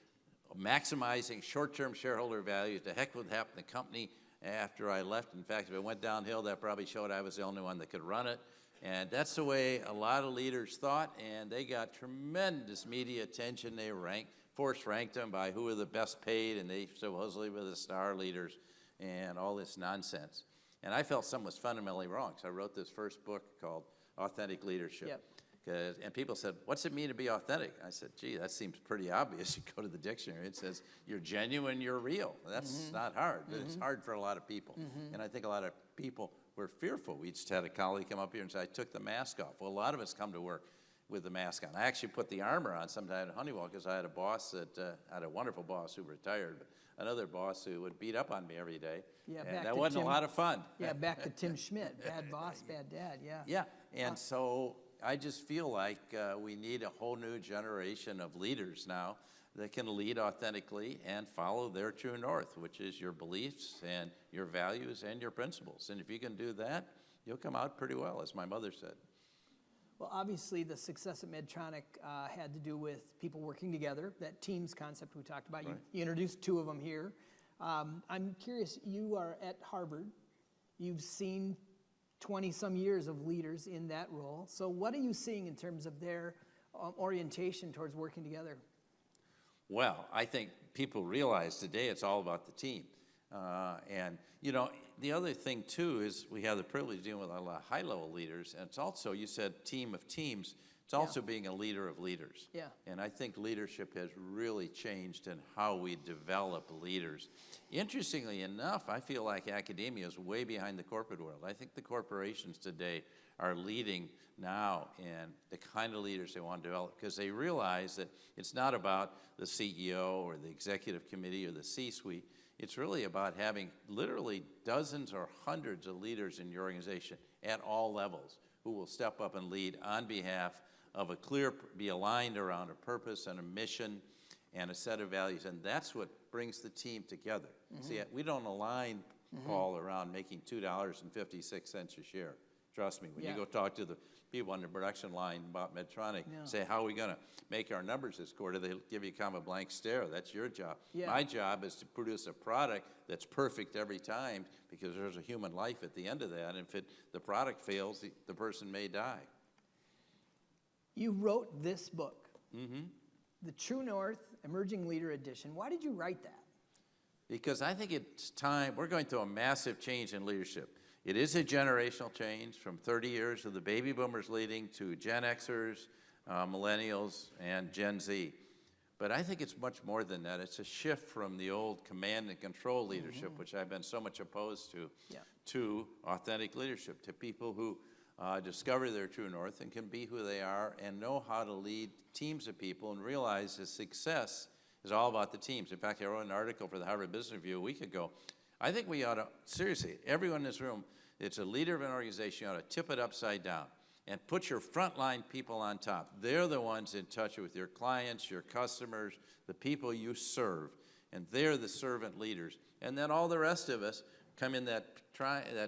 maximizing short-term shareholder value. To heck with happened to the company after I left. In fact, if it went downhill, that probably showed I was the only one that could run it. And that's the way a lot of leaders thought, and they got tremendous media attention. They force-ranked them by who were the best paid, and they supposedly were the star leaders, and all this nonsense. And I felt something was fundamentally wrong, so I wrote this first book called Authentic Leadership. And people said, what's it mean to be authentic? I said, gee, that seems pretty obvious. You go to the dictionary, it says, you're genuine, you're real. That's not hard, but it's hard for a lot of people. And I think a lot of people were fearful. We just had a colleague come up here and say, I took the mask off. Well, a lot of us come to work with the mask on. I actually put the armor on sometime at Honeywell because I had a boss I had a wonderful boss who retired, but another boss who would beat up on me every day. And that wasn't a lot of fun. Yeah, back to Tim Schmidt, bad boss, bad dad, Yeah, and so I just feel like we need a whole new generation of leaders now that can lead authentically and follow their true north, which is your beliefs and your values and your principles. And if you can do that, you'll come out pretty well, as my mother said. Well, obviously, the success at Medtronic had to do with people working together, that teams concept we talked about. Right. You introduced two of them here. I'm curious, you are at Harvard. You've seen 20-some years of leaders in that role. So what are you seeing in terms of their orientation towards working together? Well, I think people realize today it's all about the team. And, you know, the other thing, too, is we have the privilege of dealing with a lot of high-level leaders. And it's also, you said team of teams, it's also being a leader of leaders. Yeah. And I think leadership has really changed in how we develop leaders. Interestingly enough, I feel like academia is way behind the corporate world. I think the corporations today are leading now in the kind of leaders they want to develop, because they realize that it's not about the CEO or the executive committee or the C-suite. It's really about having literally dozens or hundreds of leaders in your organization at all levels who will step up and lead on behalf of be aligned around a purpose and a mission and a set of values. And that's what brings the team together. See, we don't align, Paul, around making $2.56 a share. Trust me, when you go talk to the people on the production line about Medtronic, say, how are we going to make our numbers this quarter? They give you kind of a blank stare. That's your job. Yeah. My job is to produce a product that's perfect every time, because there's a human life at the end of that. And if the product fails, the person may die. You wrote this book, The True North Emerging Leader Edition. Why did you write that? Because I think it's time. We're going through a massive change in leadership. It is a generational change from 30 years of the baby boomers leading to Gen Xers, millennials, and Gen Z. But I think it's much more than that. It's a shift from the old command and control leadership, which I've been so much opposed to authentic leadership, to people who discover their true north and can be who they are and know how to lead teams of people and realize that success is all about the teams. In fact, I wrote an article for the Harvard Business Review a week ago. I think we ought to, seriously, everyone in this room, it's a leader of an organization, you ought to tip it upside down and put your frontline people on top. They're the ones in touch with your clients, your customers, the people you serve, and they're the servant leaders. And then all the rest of us come in that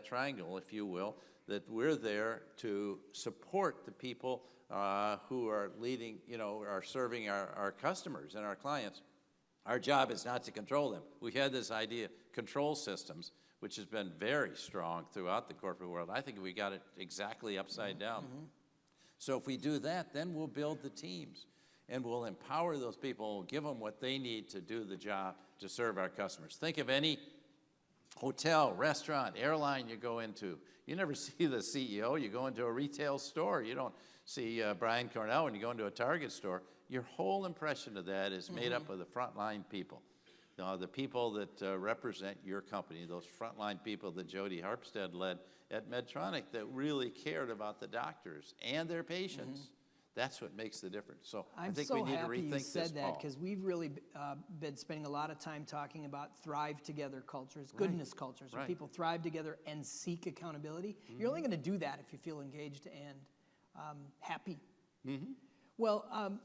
triangle, if you will, that we're there to support the people who are leading, are serving our customers and our clients. Our job is not to control them. We've had this idea, control systems, which has been very strong throughout the corporate world. I think we got it exactly upside down. So if we do that, then we'll build the teams and we'll empower those people, we'll give them what they need to do the job to serve our customers. Think of any hotel, restaurant, airline you go into. You never see the CEO. You go into a retail store. You don't see Brian Cornell when you go into a Target store. Your whole impression of that is made up of the frontline people. The people that represent your company, those frontline people that Jody Harpstead led at Medtronic that really cared about the doctors and their patients. That's what makes the difference. So I think we need to rethink this, you said that, Paul. because we've really been spending a lot of time talking about thrive together cultures, goodness cultures, where people thrive together and seek accountability. You're only going to do that if you feel engaged and happy. Well,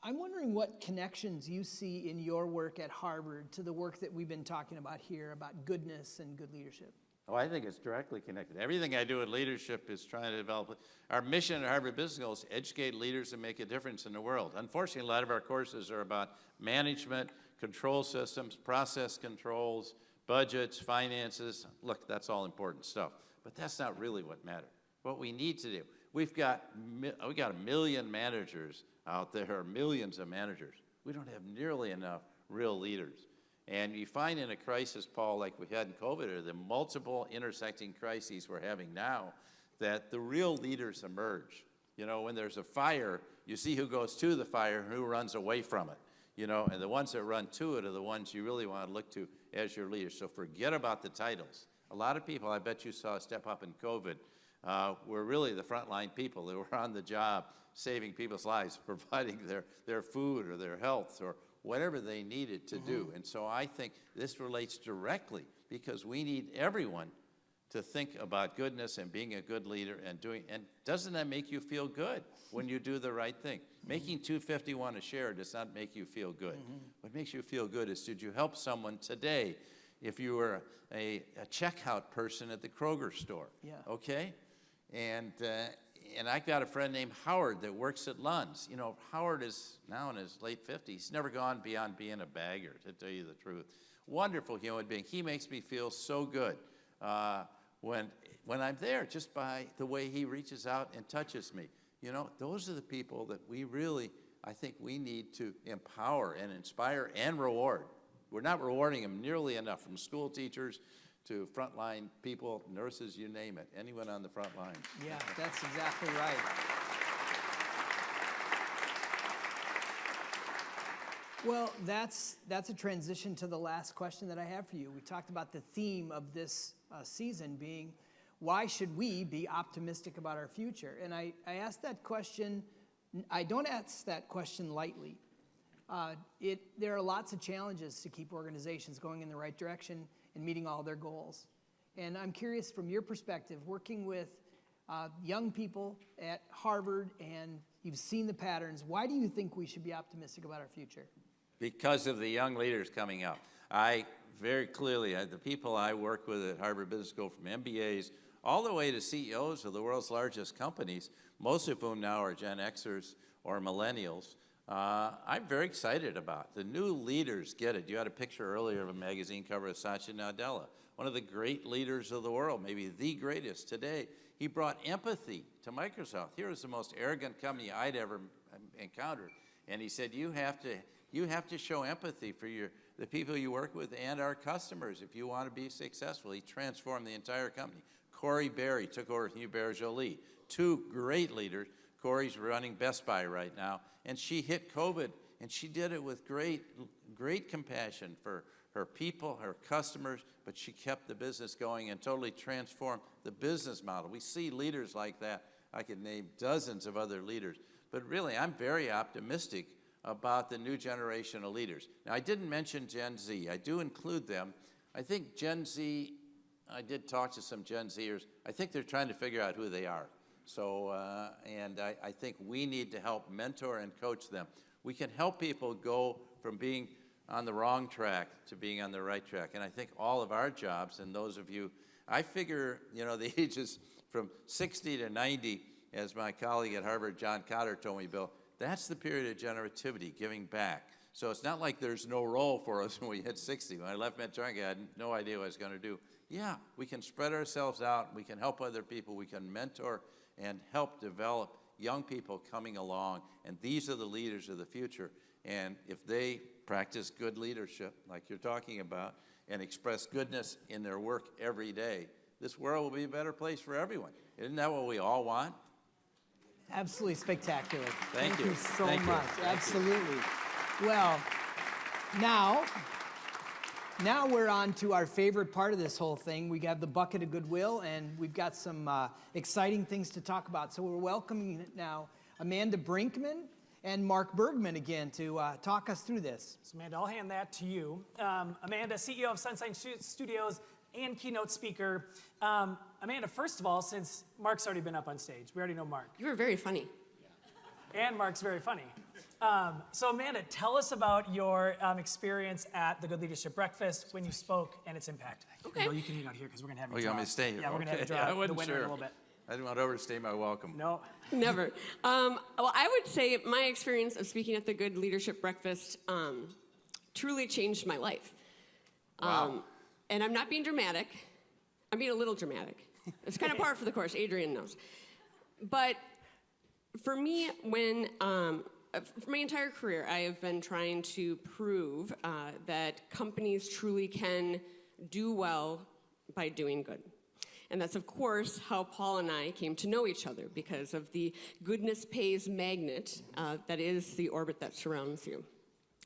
I'm wondering what connections you see in your work at Harvard to the work that we've been talking about here about goodness and good leadership. Oh, I think it's directly connected. Everything I do in leadership is trying to develop. Our mission at Harvard Business School is to educate leaders and make a difference in the world. Unfortunately, a lot of our courses are about management, control systems, process controls, budgets, finances. Look, that's all important stuff. But that's not really what matters. What we need to do, we've got 1 million managers out there, or millions of managers. We don't have nearly enough real leaders. And you find in a crisis, Paul, like we had in COVID, or the multiple intersecting crises we're having now, that the real leaders emerge. When there's a fire, you see who goes to the fire and who runs away from it. And the ones that run to it are the ones you really want to look to as your leaders. So forget about the titles. A lot of people, I bet you saw step up in COVID, were really the frontline people that were on the job, saving people's lives, providing their food or their health or whatever they needed to do. And so I think this relates directly, because we need everyone to think about goodness and being a good leader and doesn't that make you feel good when you do the right thing? Making $2.51 a share does not make you feel good. What makes you feel good is, did you help someone today? If you were a checkout person at the Kroger store, okay? And I've got a friend named Howard that works at Lund's. You know, Howard is now in his late 50s. He's never gone beyond being a bagger, to tell you the truth. Wonderful human being. He makes me feel so good when I'm there, just by the way he reaches out and touches me. You know, those are the people that we really, I think we need to empower and inspire and reward. We're not rewarding them nearly enough, from school teachers to frontline people, nurses, you name it, anyone on the front line. Yeah, that's exactly right. Well, that's a transition to the last question that I have for you. We talked about the theme of this season being, why should we be optimistic about our future? And I asked that question, I don't ask that question lightly. There are lots of challenges to keep organizations going in the right direction and meeting all their goals. And I'm curious, from your perspective, working with young people at Harvard, and you've seen the patterns, why do you think we should be optimistic about our future? Because of the young leaders coming up. Very clearly, the people I work with at Harvard Business School, from MBAs all the way to CEOs of the world's largest companies, most of whom now are Gen Xers or millennials, I'm very excited about. The new leaders get it. You had a picture earlier of a magazine cover of Satya Nadella, one of the great leaders of the world, maybe the greatest today. He brought empathy to Microsoft. Here was the most arrogant company I'd ever encountered. And he said, you have to show empathy for the people you work with and our customers if you want to be successful. He transformed the entire company. Corey Berry took over from Hubert Joly. Two great leaders. Corey's running Best Buy right now, and she hit COVID, and she did it with great compassion for her people, her customers, but she kept the business going and totally transformed the business model. We see leaders like that. I could name dozens of other leaders, but really, I'm very optimistic about the new generation of leaders. Now, I didn't mention Gen Z. I do include them. I think Gen Z, I did talk to some Gen Zers. I think they're trying to figure out who they are. So, and I think we need to help mentor and coach them. We can help people go from being on the wrong track to being on the right track. And I think all of our jobs, and those of you, I figure, you know, the ages from 60 to 90, as my colleague at Harvard, John Cotter, told me, Bill, that's the period of generativity, giving back. So it's not like there's no role for us when we hit 60. When I left Medtronic, I had no idea what I was going to do. Yeah, we can spread ourselves out. We can help other people. We can mentor and help develop young people coming along. And these are the leaders of the future. And if they practice good leadership, like you're talking about, and express goodness in their work every day, this world will be a better place for everyone. Isn't that what we all want? Absolutely spectacular. Thank you. You so Thank you. much. Thank Absolutely. you. Well, now we're on to our favorite part of this whole thing. We got the bucket of goodwill, and we've got some exciting things to talk about. So we're welcoming now Amanda Brinkman and Mark Bergman again to talk us through this. So Amanda, I'll hand that to you. Amanda, CEO of Sunshine Studios and keynote speaker. Amanda, first of all, since Mark's already been up on stage, we already know Mark. You were very funny. And Mark's very funny. So Amanda, tell us about your experience at the Good Leadership Breakfast when you spoke and its impact. Okay. You can hang out here because we're going to have you Oh, you draw. want me to stay here? Yeah, we're going to have you Okay. draw I the wasn't winner sure. in a little bit. I didn't want to overstay my welcome. No. Never. Well, I would say my experience of speaking at the Good Leadership Breakfast truly changed my life. Wow. And I'm not being dramatic. I'm being a little dramatic. It's kind of par for the course. Adrian knows. But for me, for my entire career, I have been trying to prove that companies truly can do well by doing good. And that's, of course, how Paul and I came to know each other, because of the goodness pays magnet that is the orbit that surrounds you.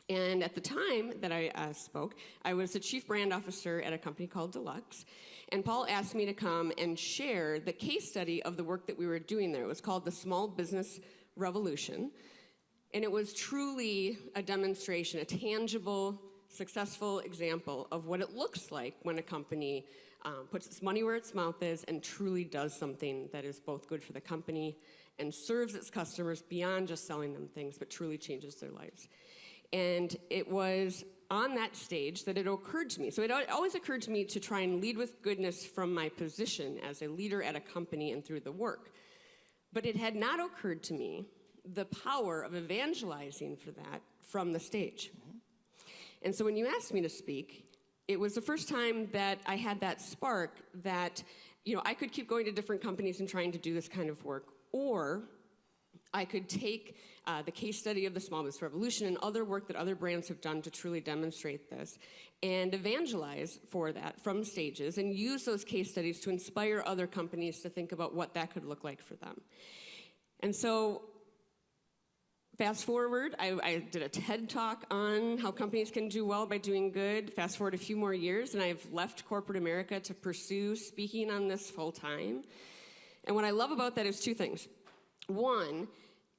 And at the time that I spoke, I was the chief brand officer at a company called Deluxe. And Paul asked me to come and share the case study of the work that we were doing there. It was called the Small Business Revolution. And it was truly a demonstration, a tangible successful example of what it looks like when a company puts its money where its mouth is and truly does something that is both good for the company and serves its customers beyond just selling them things, but truly changes their lives. And it was on that stage that it occurred to me. So it always occurred to me to try and lead with goodness from my position as a leader at a company and through the work. But it had not occurred to me the power of evangelizing for that from the stage. And so when you asked me to speak, it was the first time that I had that spark that, I could keep going to different companies and trying to do this kind of work, or I could take the case study of the Small Business Revolution and other work that other brands have done to truly demonstrate this and evangelize for that from stages and use those case studies to inspire other companies to think about what that could look like for them. And so fast forward, I did a TED Talk on how companies can do well by doing good. Fast forward a few more years, and I've left corporate America to pursue speaking on this full time. And what I love about that is two things. One,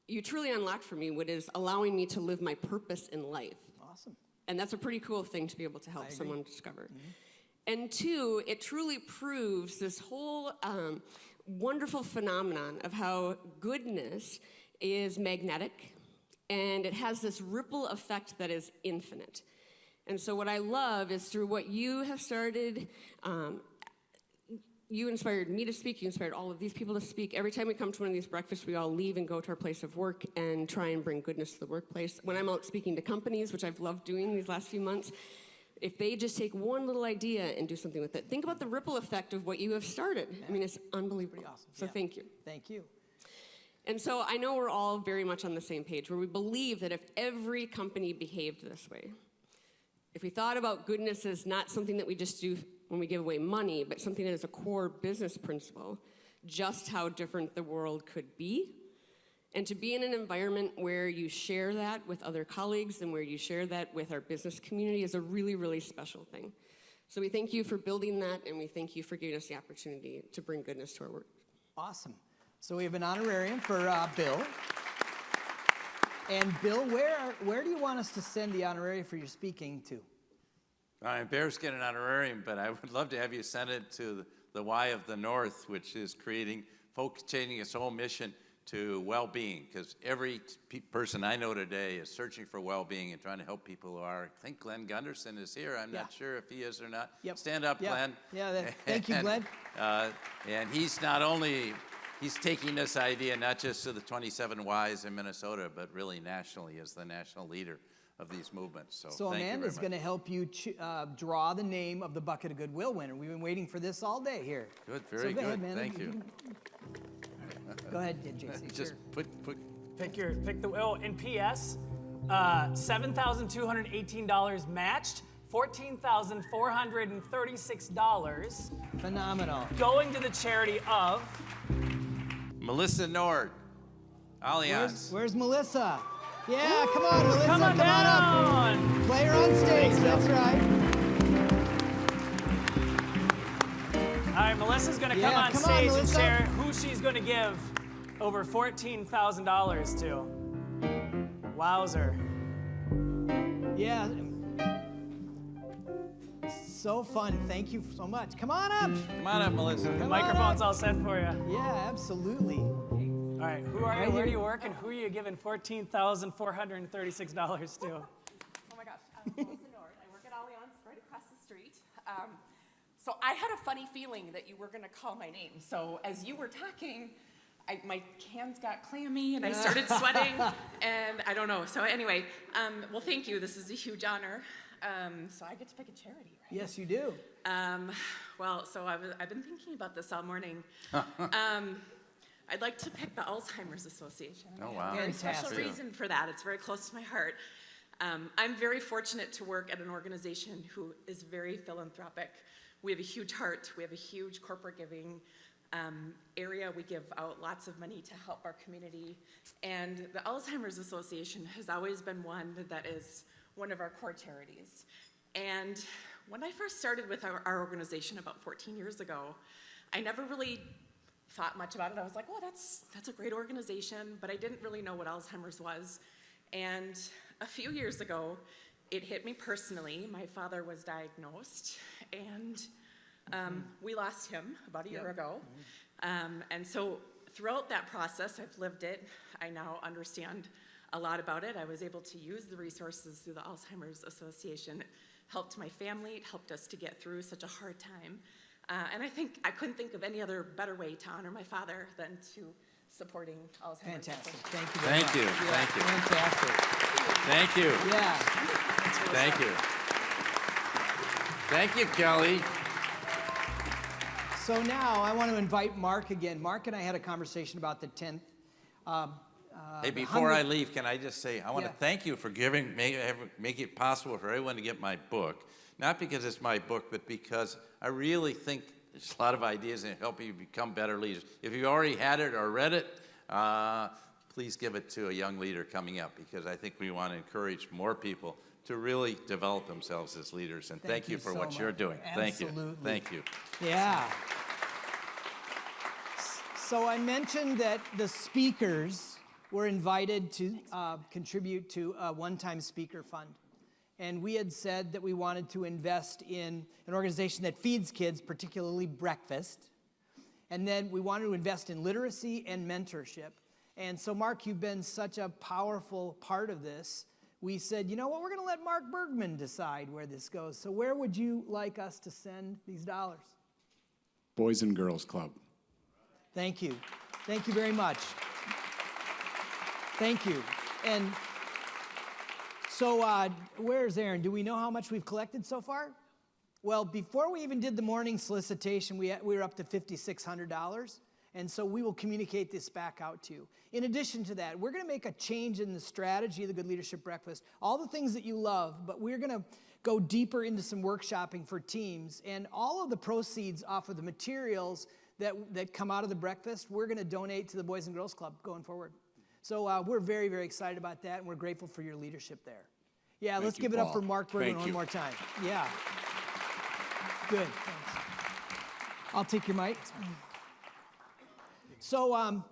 you truly unlocked for me what is allowing me to live my purpose in life. Awesome. And that's a pretty cool thing to be able to help someone discover. And two, it truly proves this whole wonderful phenomenon of how goodness is magnetic, and it has this ripple effect that is infinite. And so what I love is through what you have started, you inspired me to speak, you inspired all of these people to speak. Every time we come to one of these breakfasts, we all leave and go to our place of work and try and bring goodness to the workplace. When I'm out speaking to companies, which I've loved doing these last few months, if they just take one little idea and do something with it, think about the ripple effect of what you have started. I mean, it's unbelievable. Awesome. So thank you. Thank you. And so I know we're all very much on the same page, where we believe that if every company behaved this way, if we thought about goodness as not something that we just do when we give away money, but something that is a core business principle, just how different the world could be. And to be in an environment where you share that with other colleagues and where you share that with our business community is a really, really special thing. So we thank you for building that, and we thank you for giving us the opportunity to bring goodness to our work. Awesome. So we have an honorarium for Bill. And Bill, where do you want us to send the honorarium for your speaking to? I'm bearskin and honorarium, but I would love to have you send it to the Y of the North, which is changing its whole mission to well-being, because every person I know today is searching for well-being and trying to help people who are. I think Glenn Gunderson is here. I'm not sure if he is or not. Yep. Stand up, Yep. Glenn. Yeah, thank you, Glenn. And he's not only, he's taking this idea not just to the 27 Ys in Minnesota, but really nationally as the national leader of these movements. So thank Amanda's you going to help you draw the name of the Bucket of Goodwill winner. We've been waiting for this all day here. Good, very go good. ahead, man. Thank you. Go ahead, JC. Just sure. Pick the, in PS, $7,218 matched, $14,436. Phenomenal. Going to the charity of Melissa Nord, Allianz. Where's Melissa? Yeah, come on, Melissa, Come on up. Play her on stage, that's right. All right, Melissa's going to come on stage and share who she's going to give over $14,000 to. Wowzer. Yeah. So fun. Thank you so much. Come on up. Come on up, Melissa. The microphone's all set for you. Yeah, absolutely. All right, who are you, where do you work, and who are you giving $14,436 to? Oh my gosh, I'm Melissa Nord. I work at Allianz right across the street. So I had a funny feeling that you were going to call my name. So as you were talking, my hands got clammy and I started sweating, and I don't know. So anyway, well, thank you. This is a huge honor. So I get to pick a charity, right? Yes, you do. Well, so I've been thinking about this all morning. I'd like to pick the Alzheimer's Association. Oh, wow. Very Fantastic. special reason for that. It's very close to my heart. I'm very fortunate to work at an organization who is very philanthropic. We have a huge heart. We have a huge corporate giving area. We give out lots of money to help our community. And the Alzheimer's Association has always been one that is one of our core charities. And when I first started with our organization about 14 years ago, I never really thought much about it. I was like, oh, that's a great organization, but I didn't really know what Alzheimer's was. And a few years ago, it hit me personally. My father was diagnosed, and we lost him about a year ago. And so throughout that process, I've lived it. I now understand a lot about it. I was able to use the resources through the Alzheimer's Association. It helped my family. It helped us to get through such a hard time. And I couldn't think of any other better way to honor my father than to supporting Alzheimer's. Fantastic. Thank you very much. Thank you. Yeah, Thank you. Fantastic. Thank you. Yeah. Thank you. Thank you, Kelly. So now I want to invite Mark again. Mark and I had a conversation about the 10th. Hey, before I leave, can I just say, I want to thank you for make it possible for everyone to get my book. Not because it's my book, but because I really think there's a lot of ideas in helping you become better leaders. If you've already had it or read it, please give it to a young leader coming up, because I think we want to encourage more people to really develop themselves as leaders. And thank you for so what you're much. doing. Absolutely. Thank you. Yeah. So I mentioned that the speakers were invited to contribute to a one-time speaker fund. And we had said that we wanted to invest in an organization that feeds kids, particularly breakfast. And then we wanted to invest in literacy and mentorship. And so, Mark, you've been such a powerful part of this. We said, you know what, we're going to let Mark Bergman decide where this goes. So where would you like us to send these dollars? Boys and Girls Club. Thank you. Thank you very much. Thank you. And so where's Aaron? Do we know how much we've collected so far? Well, before we even did the morning solicitation, we were up to $5,600. And so we will communicate this back out to you. In addition to that, we're going to make a change in the strategy of the Good Leadership Breakfast. All the things that you love, but we're going to go deeper into some workshopping for teams. And all of the proceeds off of the materials that come out of the breakfast, we're going to donate to the Boys and Girls Club going forward. So we're very, very excited about that, and we're grateful for your leadership there. Yeah, let's give it up for Mark Bergman one more time. Yeah. Good. Thanks. I'll take your mic. So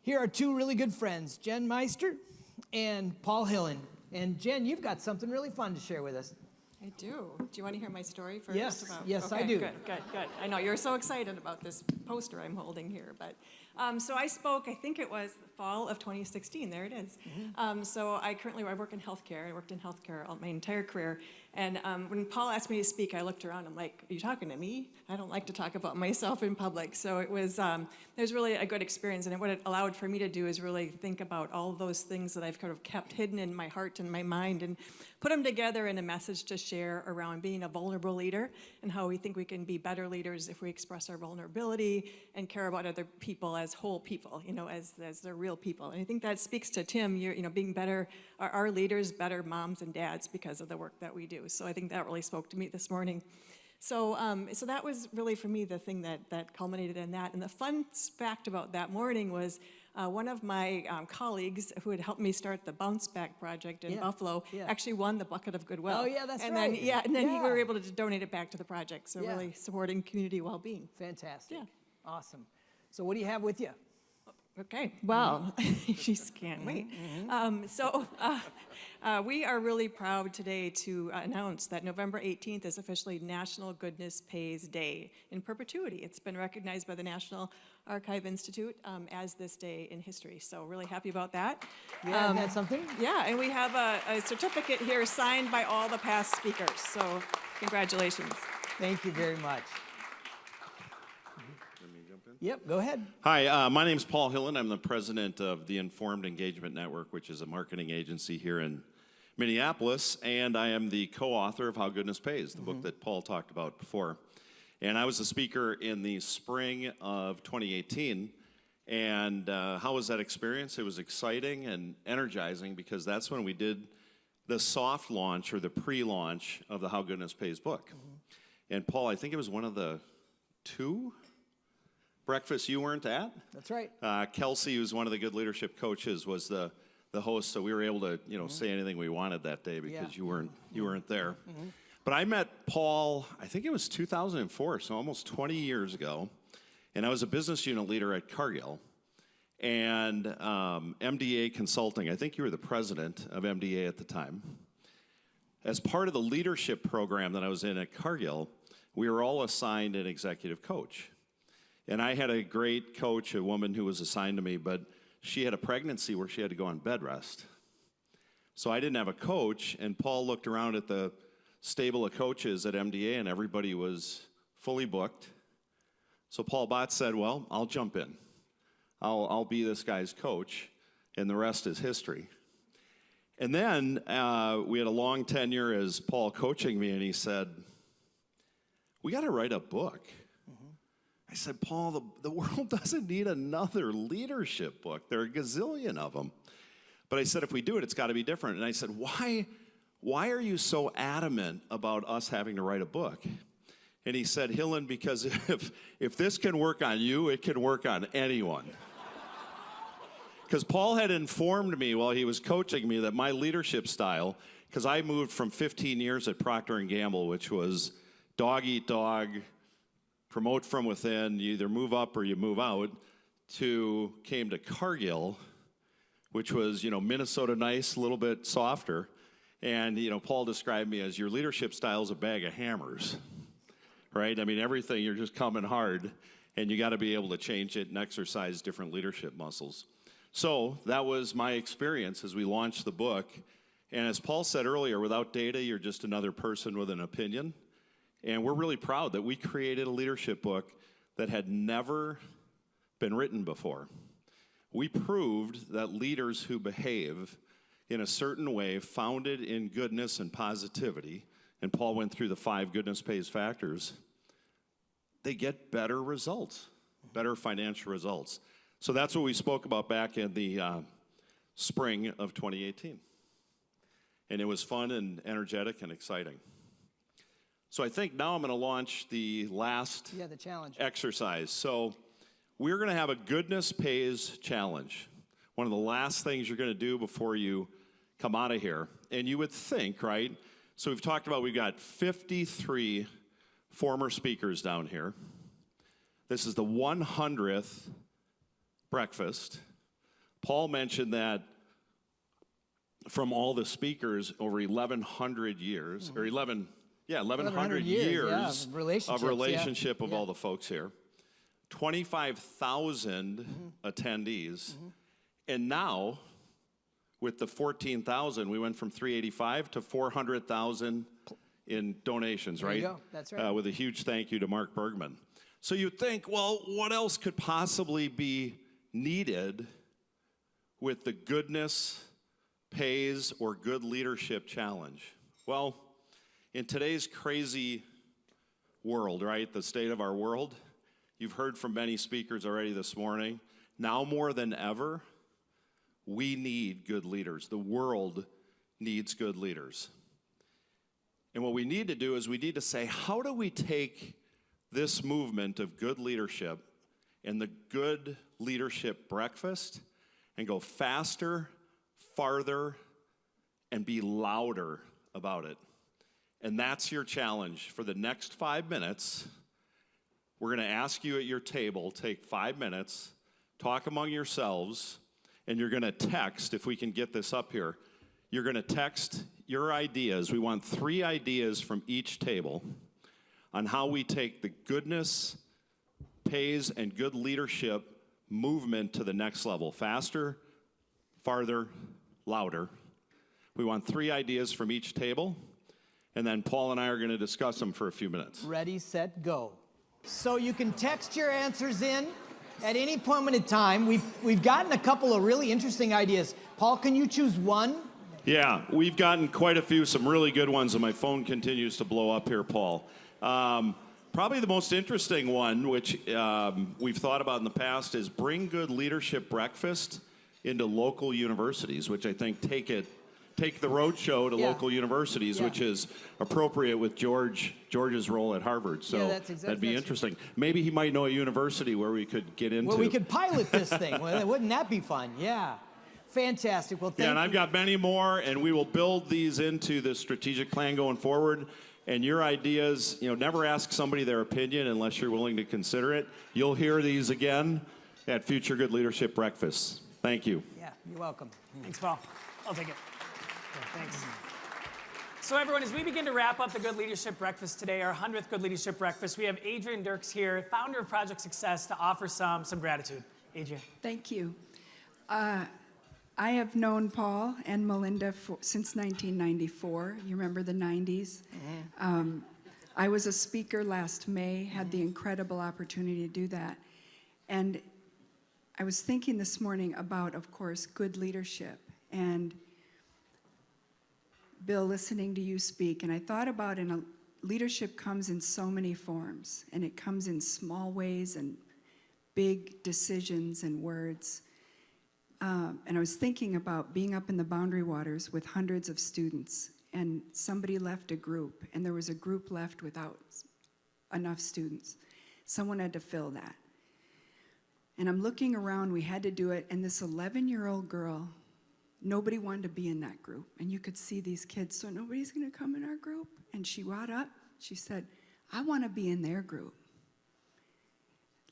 here are two really good friends, Jen Meister and Paul Hillen. And Jen, you've got something really fun to share with us. I do. Do you want to hear my story first? Yes, yes, okay, I do. Good. I know you're so excited about this poster I'm holding here, but so I spoke. I think it was the fall of 2016. There it is. So I work in healthcare. I worked in healthcare my entire career. And when Paul asked me to speak, I looked around. I'm like, "Are you talking to me? I don't like to talk about myself in public." So it was really a good experience, and what it allowed for me to do is really think about all those things that I've kind of kept hidden in my heart and my mind, and put them together in a message to share around being a vulnerable leader and how we think we can be better leaders if we express our vulnerability and care about other people as whole people, as they're real people. And I think that speaks to Tim, being better, our leaders, better moms and dads because of the work that we do. So I think that really spoke to me this morning. So that was really for me the thing that culminated in that. And the fun fact about that morning was one of my colleagues who had helped me start the Bounce Back project in Buffalo actually won the Bucket of Goodwill. Oh, yeah, that's and right. Then we were able to donate it back to the project. So really supporting community well-being. Fantastic. Yeah. Awesome. So what do you have with you? Okay, well, she can't wait. We are really proud today to announce that November 18th is officially National Goodness Pays Day in perpetuity. It's been recognized by the National Archive Institute as this day in history, so really happy about that. Yeah, isn't that something? Yeah, and we have a certificate here signed by all the past speakers, so congratulations. Thank you very much. Yep, go ahead. Hi, my name is Paul Hillen. I'm the president of the Informed Engagement Network, which is a marketing agency here in Minneapolis, and I am the co-author of How Goodness Pays, the book that Paul talked about before. And I was the speaker in the spring of 2018, and how was that experience? It was exciting and energizing because that's when we did the soft launch or the pre-launch of the How Goodness Pays book. And Paul, I think it was one of the 2 breakfasts you weren't at. That's right. Kelsey, who's one of the good leadership coaches, was the host, so we were able to say anything we wanted that day because you weren't there. But I met Paul, I think it was 2004, so almost 20 years ago, and I was a business unit leader at Cargill. And MDA Consulting, I think you were the president of MDA at the time, as part of the leadership program that I was in at Cargill, we were all assigned an executive coach. And I had a great coach, a woman who was assigned to me, but she had a pregnancy where she had to go on bed rest. So I didn't have a coach, and Paul looked around at the stable of coaches at MDA, and everybody was fully booked. So Paul Bott said, well, I'll jump in. I'll be this guy's coach, and the rest is history. And then we had a long tenure as Paul coaching me, and he said, we got to write a book. I said, Paul, the world doesn't need another leadership book. There are a gazillion of them. But I said, if we do it, it's got to be different. And I said, why are you so adamant about us having to write a book? And he said, Hillen, because if this can work on you, it can work on anyone. Because Paul had informed me while he was coaching me that my leadership style, because I moved from 15 years at Procter & Gamble, which was dog eat dog, promote from within, you either move up or you move out, came to Cargill, which was, Minnesota nice, a little bit softer. And, Paul described me as your leadership style is a bag of hammers, right? I mean, everything, you're just coming hard, and you got to be able to change it and exercise different leadership muscles. So that was my experience as we launched the book. And as Paul said earlier, without data, you're just another person with an opinion. And we're really proud that we created a leadership book that had never been written before. We proved that leaders who behave in a certain way, founded in goodness and positivity, and Paul went through the 5 goodness pays factors, they get better results, better financial results. So that's what we spoke about back in the spring of 2018. And it was fun and energetic and exciting. So I think now I'm going to launch the last the challenge. exercise. So we're going to have a goodness pays challenge. One of the last things you're going to do before you come out of here. And you would think, right? So we've talked about, we've got 53 former speakers down here. This is the 100th breakfast. Paul mentioned that from all the speakers over 1,100 years, or 1,100 years of relationship of all the folks here. 25,000 attendees. And now, with the 14,000, we went from 385 to 400,000 in donations, right? There you go. That's right. With a huge thank you to Mark Bergman. So you'd think, well, what else could possibly be needed with the goodness pays or good leadership challenge? Well, in today's crazy world, right, the state of our world, you've heard from many speakers already this morning, now more than ever, we need good leaders. The world needs good leaders. And what we need to do is we need to say, how do we take this movement of good leadership and the good leadership breakfast and go faster, farther, and be louder about it? And that's your challenge for the next 5 minutes. We're going to ask you at your table, take 5 minutes, talk among yourselves, and you're going to text, if we can get this up here, you're going to text your ideas. We want 3 ideas from each table on how we take the goodness, pays, and good leadership movement to the next level. Faster, farther, louder. We want 3 ideas from each table. And then Paul and I are going to discuss them for a few minutes. Ready, set, go. So you can text your answers in at any point in time. We've gotten a couple of really interesting ideas. Paul, can you choose one? Yeah, we've gotten quite a few, some really good ones, and my phone continues to blow up here, Paul. Probably the most interesting one, which we've thought about in the past, is bring good leadership breakfast into local universities, which I think take the roadshow to local universities, which is appropriate with George's role at Harvard. So that'd be interesting. Maybe he might know a university where we could get into. Well, we could pilot this thing. Wouldn't that be fun? Yeah. Fantastic. Well, thank you. And I've got many more, and we will build these into the strategic plan going forward. And your ideas, never ask somebody their opinion unless you're willing to consider it. You'll hear these again at future Good Leadership Breakfasts. Thank you. Yeah, you're welcome. Thanks, Paul. I'll take it. Thanks. So everyone, as we begin to wrap up the Good Leadership Breakfast today, our 100th Good Leadership Breakfast, we have Adrienne Dirks here, founder of Project Success, to offer some gratitude. Adrienne. Thank you. I have known Paul and Melinda since 1994. You remember the 90s? I was a speaker last May, had the incredible opportunity to do that. And I was thinking this morning about, of course, good leadership. And Bill, listening to you speak, and I thought about leadership comes in so many forms, and it comes in small ways and big decisions and words. And I was thinking about being up in the Boundary Waters with hundreds of students, and somebody left a group, and there was a group left without enough students. Someone had to fill that. And I'm looking around, we had to do it, and this 11-year-old girl, nobody wanted to be in that group. And you could see these kids, so nobody's gonna come in our group? And she got up, she said, I wanna be in their group.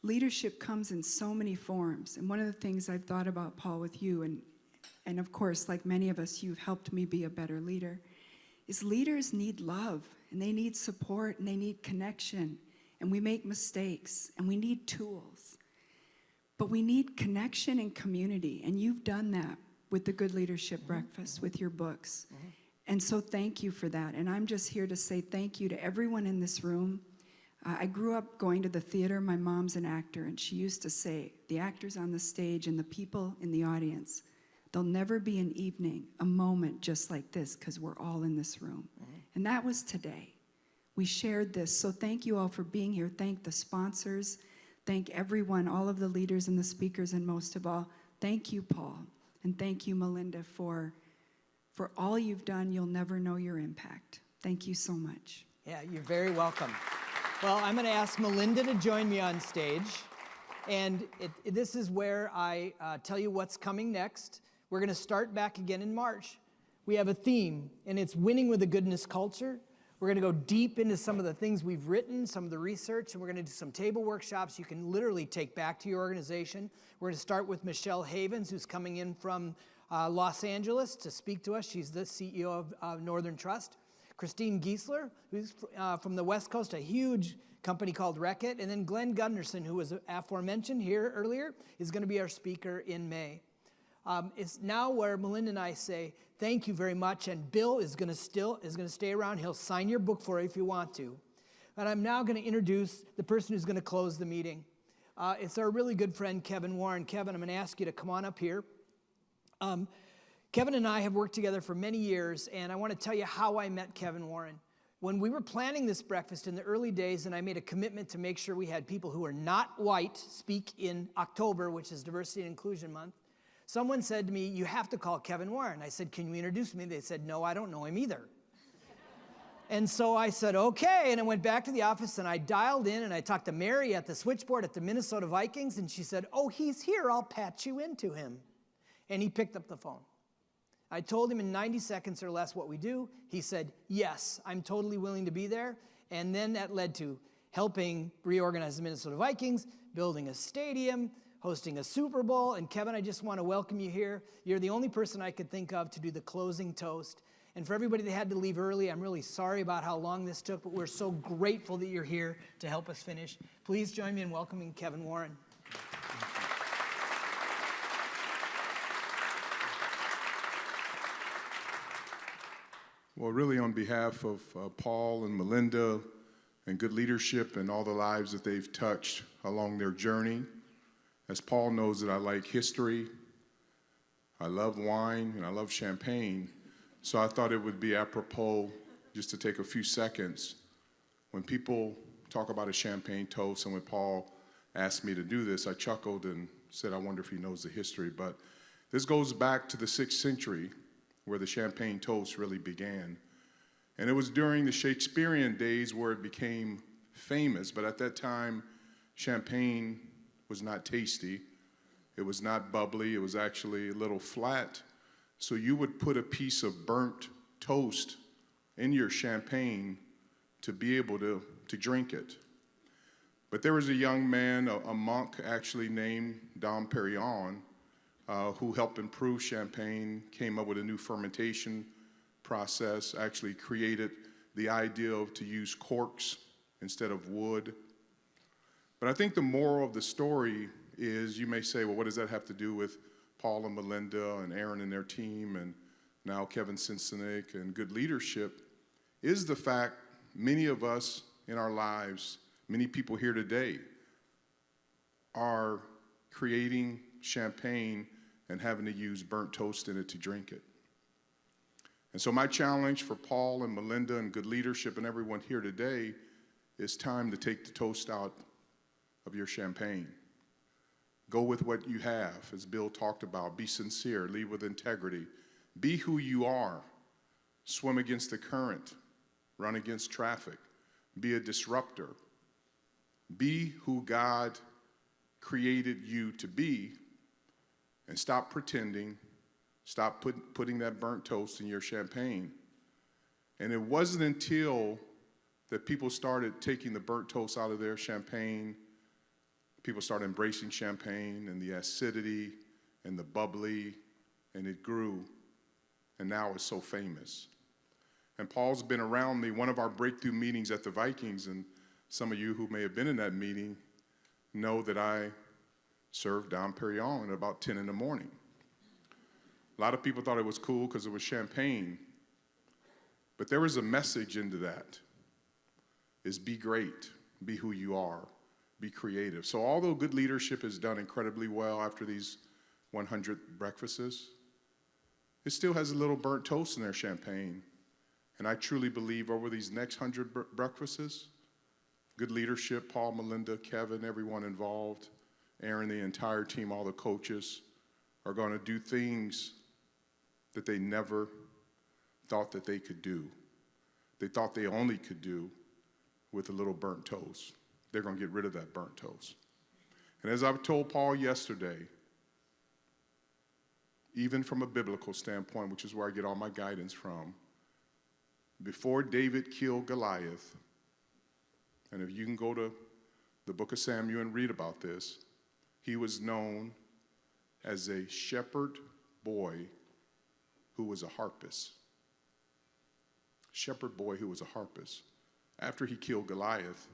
Leadership comes in so many forms. And one of the things I've thought about, Paul, with you, and of course, like many of us, you've helped me be a better leader, is leaders need love, and they need support, and they need connection. And we make mistakes, and we need tools. But we need connection and community, and you've done that with the Good Leadership Breakfast, with your books. And so thank you for that. And I'm just here to say thank you to everyone in this room. I grew up going to the theater. My mom's an actor, and she used to say, the actors on the stage and the people in the audience, there'll never be an evening, a moment just like this, because we're all in this room. And that was today. We shared this. So thank you all for being here. Thank the sponsors. Thank everyone, all of the leaders and the speakers, and most of all, thank you, Paul. And thank you, Melinda, for all you've done. You'll never know your impact. Thank you so much. Yeah, you're very welcome. Well, I'm going to ask Melinda to join me on stage. And this is where I tell you what's coming next. We're going to start back again in March. We have a theme, and it's winning with a goodness culture. We're going to go deep into some of the things we've written, some of the research, and we're going to do some table workshops you can literally take back to your organization. We're going to start with Michelle Havens, who's coming in from Los Angeles to speak to us. She's the CEO of Northern Trust. Christine Giesler, who's from the West Coast, a huge company called Reckitt. And then Glenn Gunderson, who was aforementioned here earlier, is going to be our speaker in May. It's now where Melinda and I say, thank you very much, and Bill is going to stay around. He'll sign your book for you if you want to. And I'm now going to introduce the person who's going to close the meeting. It's our really good friend, Kevin Warren. Kevin, I'm going to ask you to come on up here. Kevin and I have worked together for many years, and I want to tell you how I met Kevin Warren. When we were planning this breakfast in the early days, and I made a commitment to make sure we had people who are not white speak in October, which is Diversity and Inclusion Month, someone said to me, you have to call Kevin Warren. I said, can you introduce me? They said, no, I don't know him either. And so I said, okay, and I went back to the office, and I dialed in, and I talked to Mary at the switchboard at the Minnesota Vikings, and she said, oh, he's here, I'll patch you into him. And he picked up the phone. I told him in 90 seconds or less what we do. He said, yes, I'm totally willing to be there. And then that led to helping reorganize the Minnesota Vikings, building a stadium, hosting a Super Bowl. And Kevin, I just want to welcome you here. You're the only person I could think of to do the closing toast. And for everybody that had to leave early, I'm really sorry about how long this took, but we're so grateful that you're here to help us finish. Please join me in welcoming Kevin Warren. Well, really on behalf of Paul and Melinda and Good Leadership and all the lives that they've touched along their journey, as Paul knows that I like history, I love wine, and I love champagne, so I thought it would be apropos just to take a few seconds. When people talk about a champagne toast, and when Paul asked me to do this, I chuckled and said, I wonder if he knows the history, but this goes back to the 6th century, where the champagne toast really began. And it was during the Shakespearean days where it became famous, but at that time, champagne was not tasty. It was not bubbly. It was actually a little flat. So you would put a piece of burnt toast in your champagne to be able to drink it. But there was a young man, a monk actually named Dom Perignon, who helped improve champagne, came up with a new fermentation process, actually created the idea of to use corks instead of wood. But I think the moral of the story is, you may say, well, what does that have to do with Paul and Melinda and Aaron and their team and now Kevin Cincinnati and good leadership, is the fact many of us in our lives, many people here today, are creating champagne and having to use burnt toast in it to drink it. And so my challenge for Paul and Melinda and good leadership and everyone here today is time to take the toast out of your champagne. Go with what you have, as Bill talked about. Be sincere, lead with integrity. Be who you are. Swim against the current, run against traffic. Be a disruptor. Be who God created you to be, and stop pretending. Stop putting that burnt toast in your champagne. And it wasn't until that people started taking the burnt toast out of their champagne, people started embracing champagne and the acidity and the bubbly, and it grew, and now it's so famous. And Paul's been around me. One of our breakthrough meetings at the Vikings, and some of you who may have been in that meeting know that I served Dom Perignon at about 10 in the morning. A lot of people thought it was cool because it was champagne, but there was a message into that, is be great, be who you are, be creative. So although good leadership is done incredibly well after these 100 breakfasts, it still has a little burnt toast in their champagne. And I truly believe over these next 100 breakfasts, good leadership, Paul, Melinda, Kevin, everyone involved, Aaron, the entire team, all the coaches, are going to do things that they never thought that they could do. They thought they only could do with a little burnt toast. They're going to get rid of that burnt toast. And as I've told Paul yesterday, even from a biblical standpoint, which is where I get all my guidance from, before David killed Goliath, and if you can go to the book of Samuel and read about this, he was known as a shepherd boy who was a harpist. Shepherd boy who was a harpist. After he killed Goliath,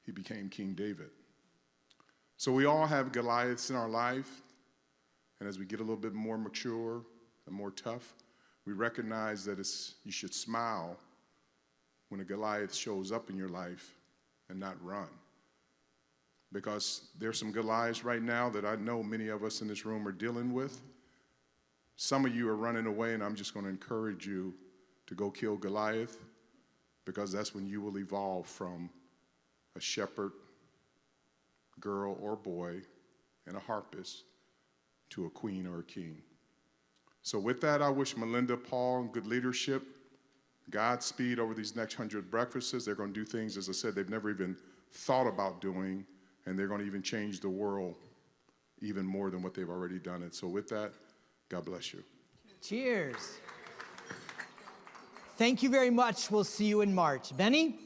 he became King David. So we all have Goliaths in our life, and as we get a little bit more mature and more tough, we recognize that you should smile when a Goliath shows up in your life and not run. Because there's some Goliaths right now that I know many of us in this room are dealing with. Some of you are running away, and I'm just going to encourage you to go kill Goliath, because that's when you will evolve from a shepherd, girl or boy, and a harpist to a queen or a king. So with that, I wish Melinda, Paul, and good leadership Godspeed over these next 100 breakfasts. They're going to do things, as I said, they've never even thought about doing, and they're going to even change the world even more than what they've already done it. So with that, God bless you. Cheers. Thank you very much. We'll see you in March. Benny?